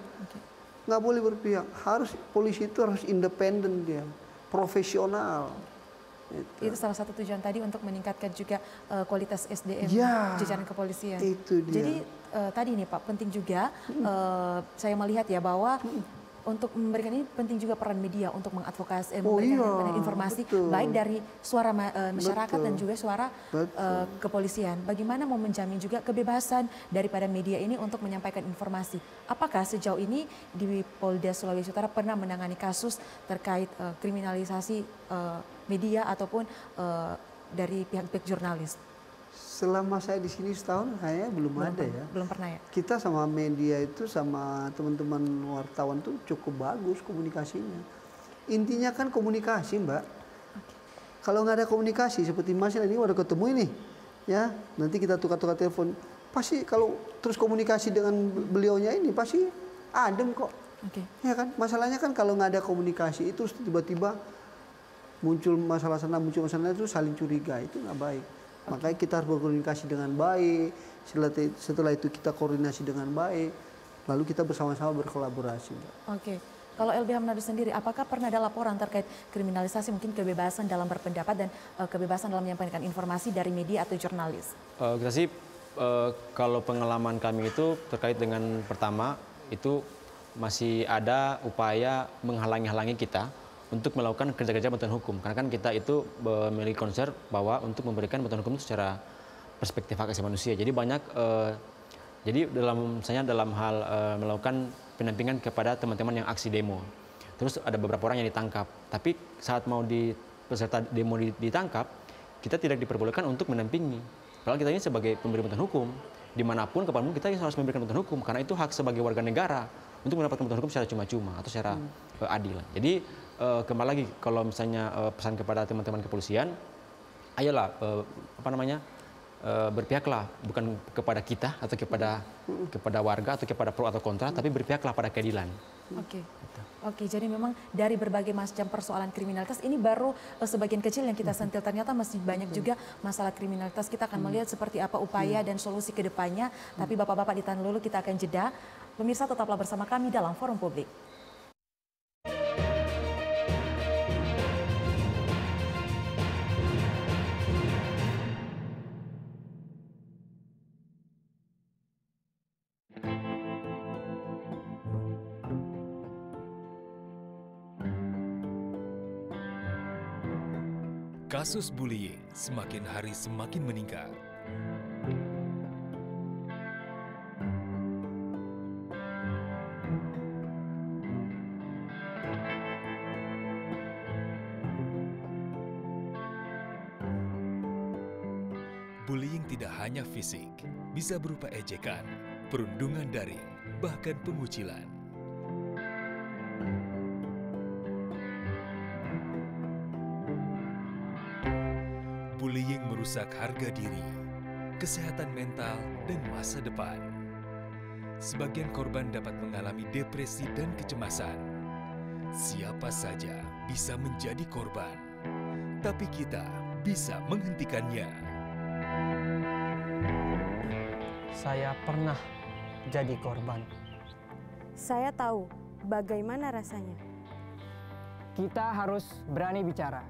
nggak boleh berpihak. Harus polisi itu harus independen dia, profesional. Itu salah satu tujuan tadi untuk meningkatkan juga kualitas SDM jajaran kepolisian. Itu dia. Jadi tadi nih Pak, penting juga saya melihat ya bahwa untuk memberikan ini penting juga peran media untuk mengadvokasi, Oh memberikan iya, informasi betul. baik dari suara masyarakat Betul. dan juga suara kepolisian. Bagaimana mau menjamin juga kebebasan daripada media ini untuk menyampaikan informasi? Apakah sejauh ini di Polda Sulawesi Utara pernah menangani kasus terkait kriminalisasi media ataupun dari pihak-pihak jurnalis? Selama saya di sini setahun kayaknya belum ada ya. Belum pernah ya? Kita sama media itu sama teman-teman wartawan tuh cukup bagus komunikasinya. Intinya kan komunikasi, Mbak. Kalau nggak ada komunikasi seperti Mas ini udah ketemu ini, ya nanti kita tukar-tukar telepon. Pasti kalau terus komunikasi dengan beliaunya ini pasti adem kok. Ya kan? Masalahnya kan kalau nggak ada komunikasi itu tiba-tiba muncul masalah sana muncul masalah itu saling curiga, itu nggak baik. Makanya kita harus berkomunikasi dengan baik. Setelah itu kita koordinasi dengan baik, lalu kita bersama-sama berkolaborasi. Oke. Kalau LBH Manado sendiri, apakah pernah ada laporan terkait kriminalisasi mungkin kebebasan dalam berpendapat dan kebebasan dalam menyampaikan informasi dari media atau jurnalis? Kita sih kalau pengalaman kami itu terkait dengan pertama itu masih ada upaya menghalangi kita untuk melakukan kerja-kerja bantuan hukum. Karena kan kita itu memiliki concern bahwa untuk memberikan bantuan hukum itu secara perspektif hak asasi manusia. Jadi banyak, jadi misalnya dalam hal melakukan pendampingan kepada teman-teman yang aksi demo. Terus ada beberapa orang yang ditangkap. Tapi saat mau peserta demo ditangkap, kita tidak diperbolehkan untuk mendampingi. Kalau kita ini sebagai pemberi bantuan hukum, dimanapun, kapanpun kita harus memberikan bantuan hukum. Karena itu hak sebagai warga negara untuk mendapatkan bantuan hukum secara cuma-cuma atau secara adil. Jadi kembali lagi kalau misalnya pesan kepada teman-teman kepolisian, ayolah berpihaklah bukan kepada kita atau kepada warga atau kepada pro atau kontra, tapi berpihaklah pada keadilan. Oke, jadi memang dari berbagai macam persoalan kriminalitas ini baru sebagian kecil yang kita sentil, ternyata masih banyak juga masalah kriminalitas. Kita akan melihat seperti apa upaya dan solusi ke depannya. Tapi Bapak-bapak ditahan dulu, kita akan jeda. Pemirsa tetaplah bersama kami dalam Forum Publik. Kasus bullying semakin hari semakin meningkat. Bullying tidak hanya fisik, bisa berupa ejekan, perundungan daring, bahkan pengucilan. Bullying merusak harga diri, kesehatan mental, dan masa depan. Sebagian korban dapat mengalami depresi dan kecemasan. Siapa saja bisa menjadi korban, tapi kita bisa menghentikannya. Saya pernah jadi korban. Saya tahu bagaimana rasanya. Kita harus berani bicara.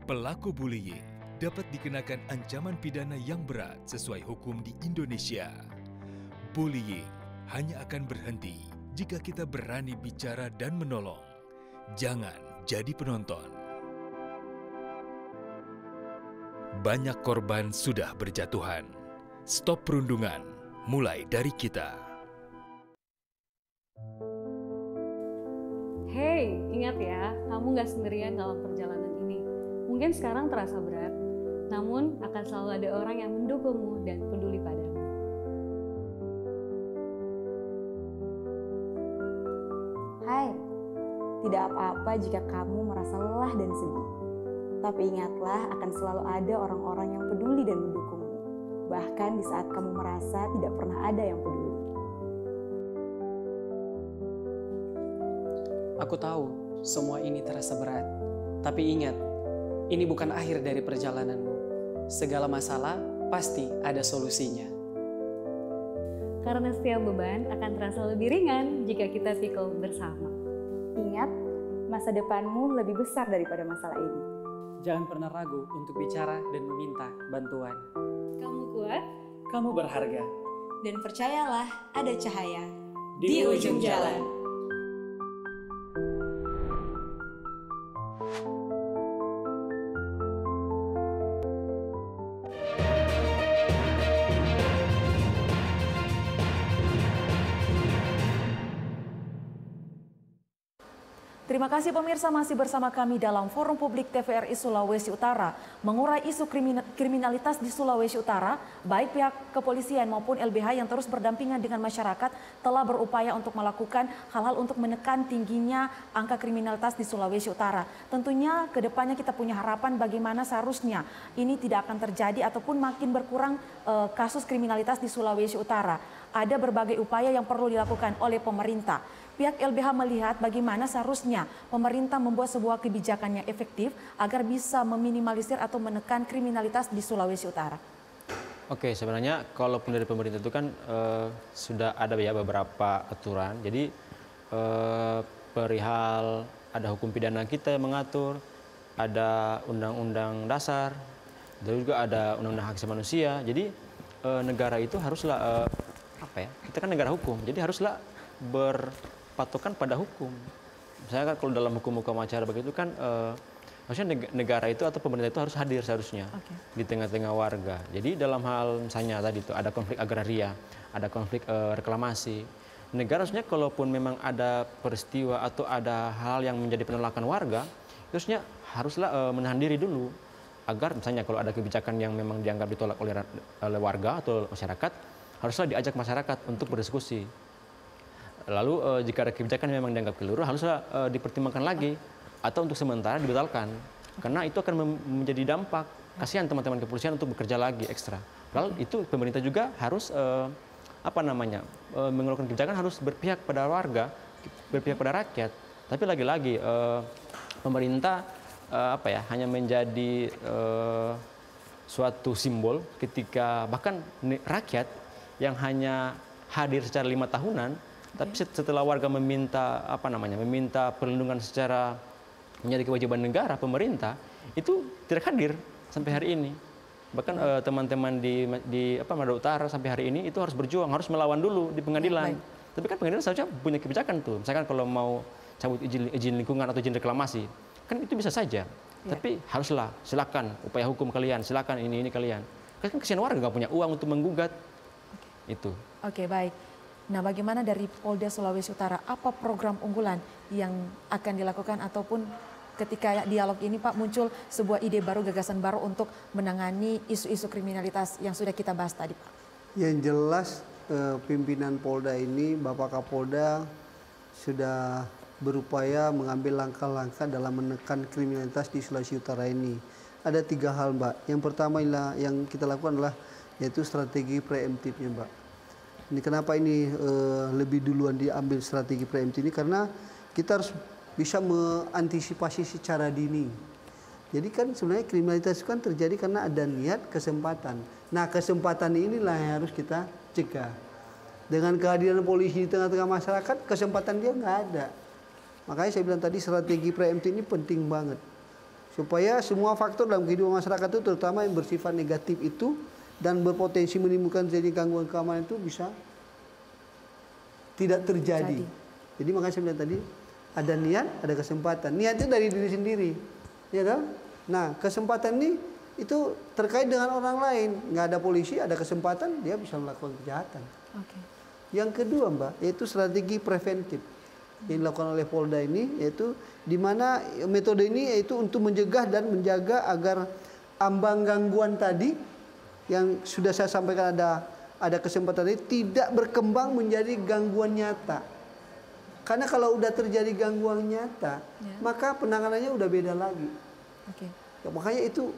Pelaku bullying dapat dikenakan ancaman pidana yang berat sesuai hukum di Indonesia. Bullying hanya akan berhenti jika kita berani bicara dan menolong. Jangan jadi penonton. Banyak korban sudah berjatuhan. Stop perundungan, mulai dari kita. Hey, ingat ya, kamu gak sendirian dalam perjalanan ini. Mungkin sekarang terasa berat, namun akan selalu ada orang yang mendukungmu dan peduli padamu. Hai, tidak apa-apa jika kamu merasa lelah dan sedih. Tapi ingatlah akan selalu ada orang-orang yang peduli dan mendukungmu. Bahkan di saat kamu merasa tidak pernah ada yang peduli. Aku tahu semua ini terasa berat. Tapi ingat, ini bukan akhir dari perjalananmu. Segala masalah pasti ada solusinya. Karena setiap beban akan terasa lebih ringan jika kita pikul bersama. Ingat, masa depanmu lebih besar daripada masalah ini. Jangan pernah ragu untuk bicara dan meminta bantuan. Kamu kuat, kamu berharga. Dan percayalah, ada cahaya di ujung jalan. Terima kasih pemirsa, masih bersama kami dalam Forum Publik TVRI Sulawesi Utara. Mengurai isu kriminalitas di Sulawesi Utara, baik pihak kepolisian maupun LBH yang terus berdampingan dengan masyarakat telah berupaya untuk melakukan hal-hal untuk menekan tingginya angka kriminalitas di Sulawesi Utara. Tentunya ke depannya kita punya harapan bagaimana seharusnya ini tidak akan terjadi ataupun makin berkurang kasus kriminalitas di Sulawesi Utara. Ada berbagai upaya yang perlu dilakukan oleh pemerintah. Pihak LBH melihat bagaimana seharusnya pemerintah membuat sebuah kebijakan yang efektif agar bisa meminimalisir atau menekan kriminalitas di Sulawesi Utara. Oke, sebenarnya kalaupun dari pemerintah itu kan sudah ada ya beberapa aturan. Jadi perihal ada hukum pidana kita yang mengatur, ada undang-undang dasar, dan juga ada undang-undang hak asasi manusia. Jadi negara itu haruslah kita kan negara hukum, jadi haruslah berpatokan pada hukum. Misalnya kan kalau dalam hukum-hukum acara begitu kan harusnya negara itu atau pemerintah itu harus hadir seharusnya di tengah-tengah warga. Jadi dalam hal misalnya tadi itu ada konflik agraria, ada konflik reklamasi. Negara harusnya kalaupun memang ada peristiwa atau ada hal yang menjadi penolakan warga, harusnya haruslah menahan diri dulu agar misalnya kalau ada kebijakan yang memang dianggap ditolak oleh warga atau masyarakat, haruslah diajak masyarakat untuk berdiskusi. Lalu jika ada kebijakan yang memang dianggap keliru, haruslah dipertimbangkan lagi atau untuk sementara dibatalkan. Karena itu akan menjadi dampak. Kasihan teman-teman kepolisian untuk bekerja lagi ekstra. Lalu itu pemerintah juga harus mengeluarkan kebijakan, harus berpihak pada warga, berpihak pada rakyat. Tapi lagi-lagi pemerintah hanya menjadi suatu simbol ketika bahkan rakyat yang hanya hadir secara 5 tahunan, tapi setelah warga meminta meminta perlindungan secara menjadi kewajiban negara, pemerintah itu tidak hadir sampai hari ini. Bahkan teman-teman di Manado Utara sampai hari ini itu harus berjuang, harus melawan dulu di pengadilan. Tapi kan pengadilan seharusnya punya kebijakan tuh. Misalkan kalau mau cabut izin lingkungan atau izin reklamasi, kan itu bisa saja. Tapi haruslah, silakan upaya hukum kalian, silakan ini kalian. Kan kesian warga nggak punya uang untuk menggugat. Itu. Oke, baik. Nah, bagaimana dari Polda Sulawesi Utara, apa program unggulan yang akan dilakukan ataupun ketika dialog ini Pak muncul sebuah ide baru, gagasan baru untuk menangani isu-isu kriminalitas yang sudah kita bahas tadi Pak? Yang jelas pimpinan Polda ini, Bapak Kapolda sudah berupaya mengambil langkah-langkah dalam menekan kriminalitas di Sulawesi Utara ini. Ada 3 hal Mbak. Yang pertama yang kita lakukan adalah yaitu strategi preemptifnya Mbak. Ini kenapa ini lebih duluan diambil strategi preemptif ini, karena kita harus bisa mengantisipasi secara dini. Jadi kan sebenarnya kriminalitas kan terjadi karena ada niat, kesempatan. Nah kesempatan inilah yang harus kita cegah. Dengan kehadiran polisi di tengah-tengah masyarakat, kesempatan dia nggak ada. Makanya saya bilang tadi strategi preemptif ini penting banget. Supaya semua faktor dalam kehidupan masyarakat itu, terutama yang bersifat negatif itu, dan berpotensi menimbulkan jadi gangguan keamanan itu bisa tidak terjadi. Jadi makanya saya bilang tadi ada niat, ada kesempatan. Niat itu dari diri sendiri, ya kan? Nah kesempatan ini itu terkait dengan orang lain. Nggak ada polisi, ada kesempatan dia bisa melakukan kejahatan. Yang kedua Mbak, yaitu strategi preventif yang dilakukan oleh Polda ini, yaitu di mana metode ini yaitu untuk mencegah dan menjaga agar ambang gangguan tadi yang sudah saya sampaikan ada kesempatan ini tidak berkembang menjadi gangguan nyata. Karena kalau udah terjadi gangguan nyata, maka penanganannya udah beda lagi. Ya, makanya itu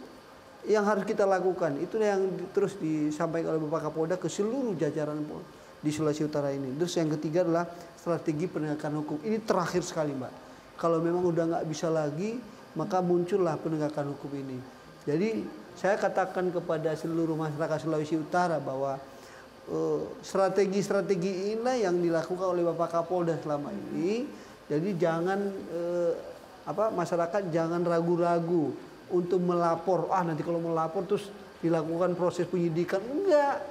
yang harus kita lakukan. Itu yang terus disampaikan oleh Bapak Kapolda ke seluruh jajaran di Sulawesi Utara ini. Terus yang ketiga adalah strategi penegakan hukum. Ini terakhir sekali Mbak. Kalau memang udah nggak bisa lagi, maka muncullah penegakan hukum ini. Jadi saya katakan kepada seluruh masyarakat Sulawesi Utara bahwa strategi-strategi inilah yang dilakukan oleh Bapak Kapolda selama ini. Jadi jangan masyarakat jangan ragu-ragu untuk melapor. Nanti kalau melapor terus dilakukan proses penyidikan. Enggak.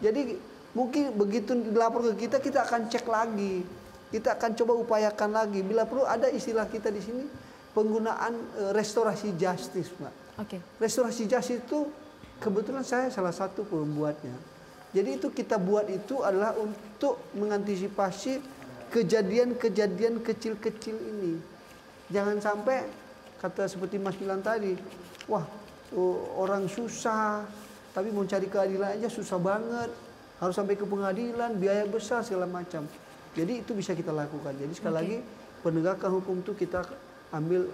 Jadi mungkin begitu dilapor ke kita, kita akan cek lagi. Kita akan coba upayakan lagi. Bila perlu ada istilah kita di sini penggunaan restorasi justice, Mbak. Restorasi justice itu kebetulan saya salah satu pembuatnya. Jadi itu kita buat itu adalah untuk mengantisipasi kejadian-kejadian kecil-kecil ini. Jangan sampai kata seperti Mas bilang tadi, wah orang susah, tapi mau cari keadilan aja susah banget, harus sampai ke pengadilan, biaya besar segala macam. Jadi itu bisa kita lakukan. Jadi sekali lagi penegakan hukum itu kita ambil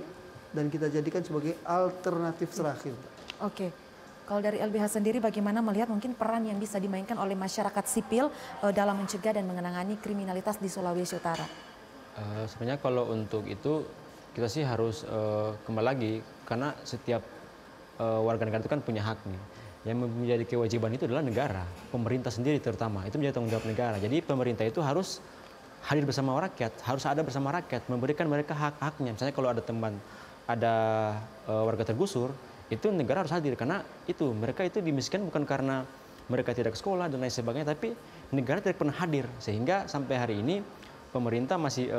dan kita jadikan sebagai alternatif terakhir. Oke. Kalau dari LBH sendiri bagaimana melihat mungkin peran yang bisa dimainkan oleh masyarakat sipil dalam mencegah dan menangani kriminalitas di Sulawesi Utara? Sebenarnya kalau untuk itu kita sih harus kembali lagi, karena setiap warga negara itu kan punya hak nih. Yang menjadi kewajiban itu adalah negara, pemerintah sendiri terutama, itu menjadi tanggung jawab negara. Jadi pemerintah itu harus hadir bersama rakyat, harus ada bersama rakyat, memberikan mereka hak-haknya. Misalnya kalau ada warga tergusur, itu negara harus hadir, karena itu mereka itu dimiskinkan bukan karena mereka tidak ke sekolah dan lain sebagainya, tapi negara tidak pernah hadir, sehingga sampai hari ini pemerintah masih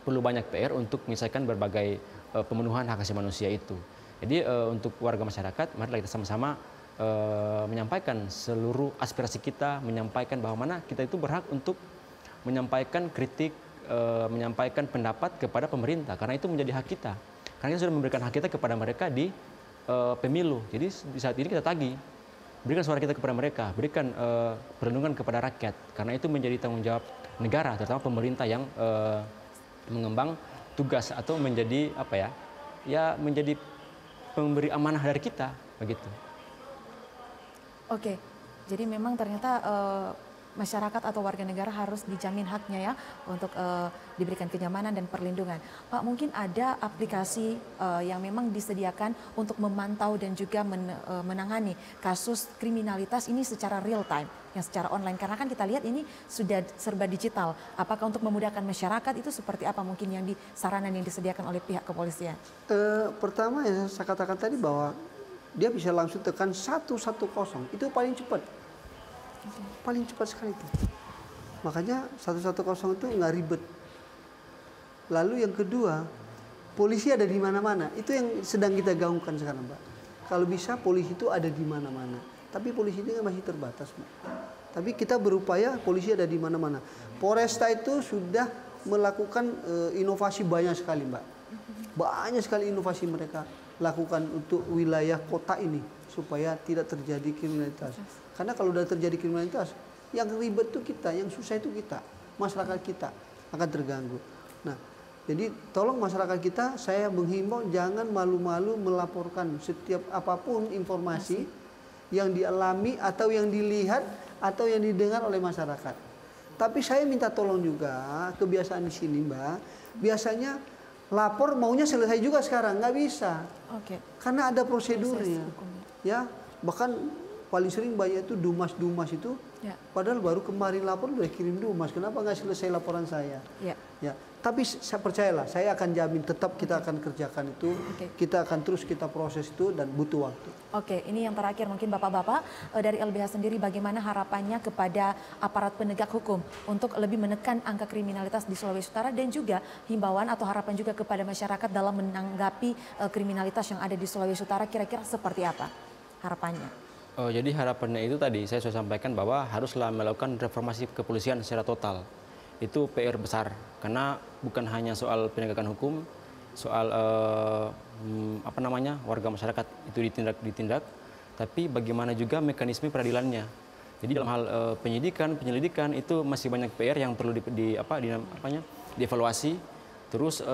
perlu banyak PR untuk menyelesaikan berbagai pemenuhan hak asasi manusia itu. Jadi untuk warga masyarakat, mari kita sama-sama menyampaikan seluruh aspirasi kita, menyampaikan bahwa mana kita itu berhak untuk menyampaikan kritik, menyampaikan pendapat kepada pemerintah, karena itu menjadi hak kita. Karena kita sudah memberikan hak kita kepada mereka di pemilu. Jadi di saat ini kita tagih, berikan suara kita kepada mereka, berikan perlindungan kepada rakyat, karena itu menjadi tanggung jawab negara, terutama pemerintah yang mengembang tugas atau menjadi menjadi pemberi amanah dari kita, begitu. Oke, jadi memang ternyata masyarakat atau warga negara harus dijamin haknya ya untuk diberikan kenyamanan dan perlindungan. Pak, mungkin ada aplikasi yang memang disediakan untuk memantau dan juga menangani kasus kriminalitas ini secara real time, yang secara online. Karena kan kita lihat ini sudah serba digital. Apakah untuk memudahkan masyarakat itu seperti apa mungkin yang saranan yang disediakan oleh pihak kepolisian? Pertama ya saya katakan tadi bahwa dia bisa langsung tekan 110, itu paling cepat. Paling cepat sekali itu. Makanya 110 itu nggak ribet. Lalu yang kedua, polisi ada di mana-mana. Itu yang sedang kita gaungkan sekarang, Mbak. Kalau bisa polisi itu ada di mana-mana. Tapi polisi ini masih terbatas, Mbak. Tapi kita berupaya polisi ada di mana-mana. Polresta itu sudah melakukan inovasi banyak sekali, Mbak. Banyak sekali inovasi mereka lakukan untuk wilayah kota ini supaya tidak terjadi kriminalitas. Karena kalau sudah terjadi kriminalitas, yang ribet itu kita, yang susah itu kita, masyarakat kita akan terganggu. Nah, jadi tolong masyarakat kita, saya menghimbau jangan malu-malu melaporkan setiap apapun informasi yang dialami atau yang dilihat atau yang didengar oleh masyarakat. Tapi saya minta tolong juga, kebiasaan di sini Mbak, biasanya lapor maunya selesai juga sekarang, nggak bisa. Oke. Karena ada prosedurnya. Ya, bahkan paling sering banyak itu dumas itu, padahal baru kemarin lapor udah kirim dumas, kenapa nggak selesai laporan saya? Ya, tapi saya percayalah, saya akan jamin tetap kita akan kerjakan itu, kita akan terus kita proses itu dan butuh waktu. Oke, ini yang terakhir mungkin Bapak-Bapak dari LBH sendiri bagaimana harapannya kepada aparat penegak hukum untuk lebih menekan angka kriminalitas di Sulawesi Utara dan juga himbauan atau harapan juga kepada masyarakat dalam menanggapi kriminalitas yang ada di Sulawesi Utara, kira-kira seperti apa harapannya? Jadi harapannya itu tadi saya sudah sampaikan bahwa haruslah melakukan reformasi kepolisian secara total. Itu PR besar karena bukan hanya soal penegakan hukum, soal warga masyarakat itu ditindak, tapi bagaimana juga mekanisme peradilannya. Jadi dalam hal penyelidikan itu masih banyak PR yang perlu dievaluasi. Terus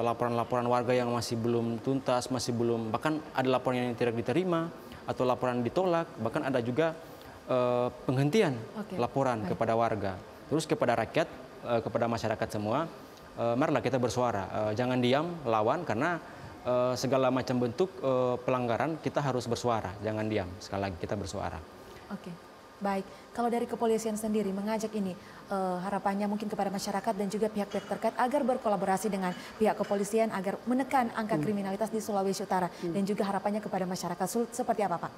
laporan-laporan warga yang masih belum tuntas, bahkan ada laporan yang tidak diterima atau laporan ditolak, bahkan ada juga penghentian laporan kepada warga. Terus kepada rakyat, kepada masyarakat semua, marilah kita bersuara. Jangan diam, lawan, karena segala macam bentuk pelanggaran kita harus bersuara. Jangan diam, sekali lagi kita bersuara. Oke, baik. Kalau dari kepolisian sendiri mengajak ini, harapannya mungkin kepada masyarakat dan juga pihak-pihak terkait agar berkolaborasi dengan pihak kepolisian agar menekan angka kriminalitas di Sulawesi Utara dan juga harapannya kepada masyarakat seperti apa, Pak?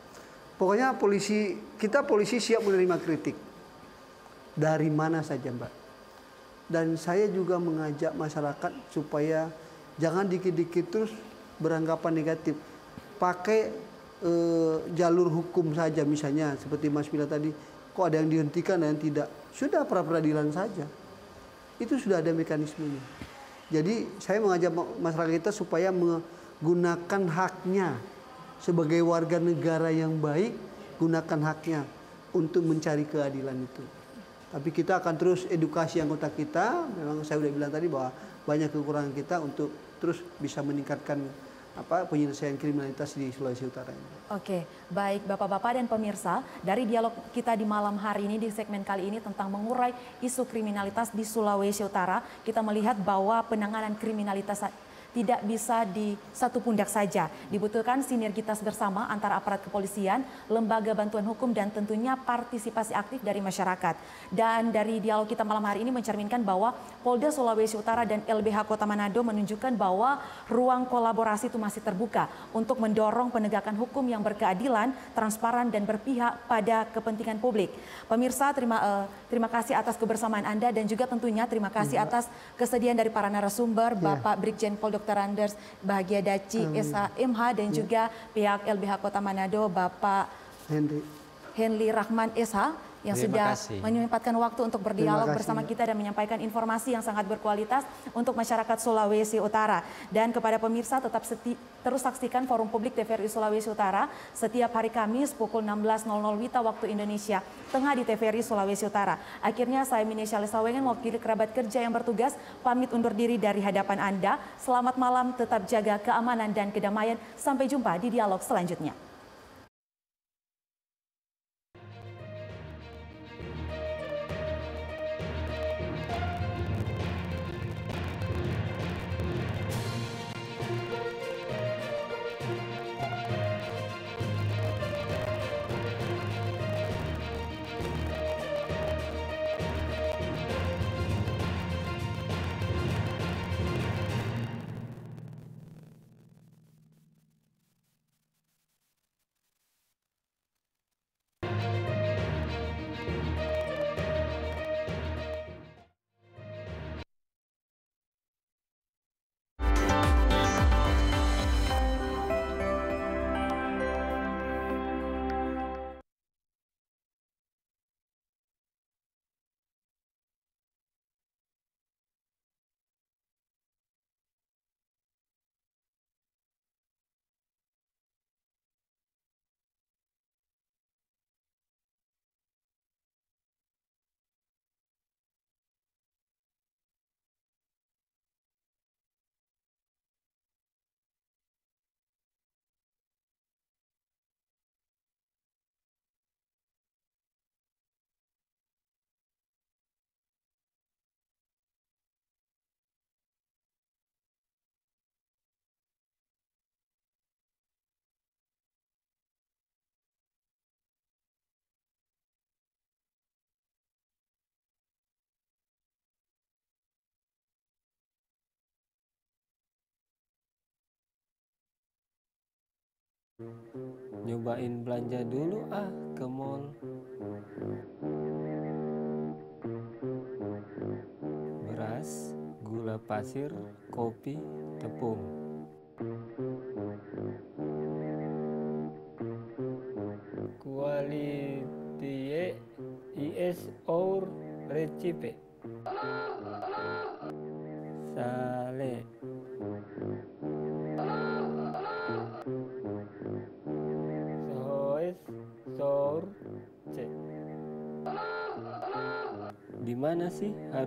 Pokoknya polisi siap menerima kritik dari mana saja, Mbak. Dan saya juga mengajak masyarakat supaya jangan dikit-dikit terus beranggapan negatif. Pakai jalur hukum saja, misalnya seperti Mas Mila tadi, kok ada yang dihentikan dan yang tidak. Sudah pra peradilan saja. Itu sudah ada mekanismenya. Jadi saya mengajak masyarakat kita supaya menggunakan haknya sebagai warga negara yang baik, gunakan haknya untuk mencari keadilan itu. Tapi kita akan terus edukasi anggota kita. Memang saya sudah bilang tadi bahwa banyak kekurangan kita untuk terus bisa meningkatkan penyelesaian kriminalitas di Sulawesi Utara ini. Oke, baik Bapak-Bapak dan pemirsa, dari dialog kita di malam hari ini di segmen kali ini tentang mengurai isu kriminalitas di Sulawesi Utara, kita melihat bahwa penanganan kriminalitas tidak bisa di satu pundak saja. Dibutuhkan sinergitas bersama antara aparat kepolisian, lembaga bantuan hukum, dan tentunya partisipasi aktif dari masyarakat. Dan dari dialog kita malam hari ini mencerminkan bahwa Polda Sulawesi Utara dan LBH Kota Manado menunjukkan bahwa ruang kolaborasi itu masih terbuka untuk mendorong penegakan hukum yang berkeadilan, transparan, dan berpihak pada kepentingan publik. Pemirsa, terima kasih atas kebersamaan Anda dan juga tentunya terima kasih atas kesediaan dari para narasumber, Bapak Brigjen Pol Dr. Andes Bahagia Daci SHMH dan juga pihak LBH Kota Manado Bapak Henry Rahman SH yang sudah menyempatkan waktu untuk berdialog bersama kita dan menyampaikan informasi yang sangat berkualitas untuk masyarakat Sulawesi Utara. Dan kepada pemirsa tetap terus saksikan Forum Publik TVRI Sulawesi Utara setiap hari Kamis pukul 16.00 WITA waktu Indonesia Tengah di TVRI Sulawesi Utara. Akhirnya saya Minesha Lesawengen mewakili kerabat kerja yang bertugas pamit undur diri dari hadapan Anda. Selamat malam, tetap jaga keamanan dan kedamaian. Sampai jumpa di dialog selanjutnya. Nyobain belanja dulu ke mall. Beras, gula pasir, kopi, tepung. Quality is our recipe. Sale. Di mana sih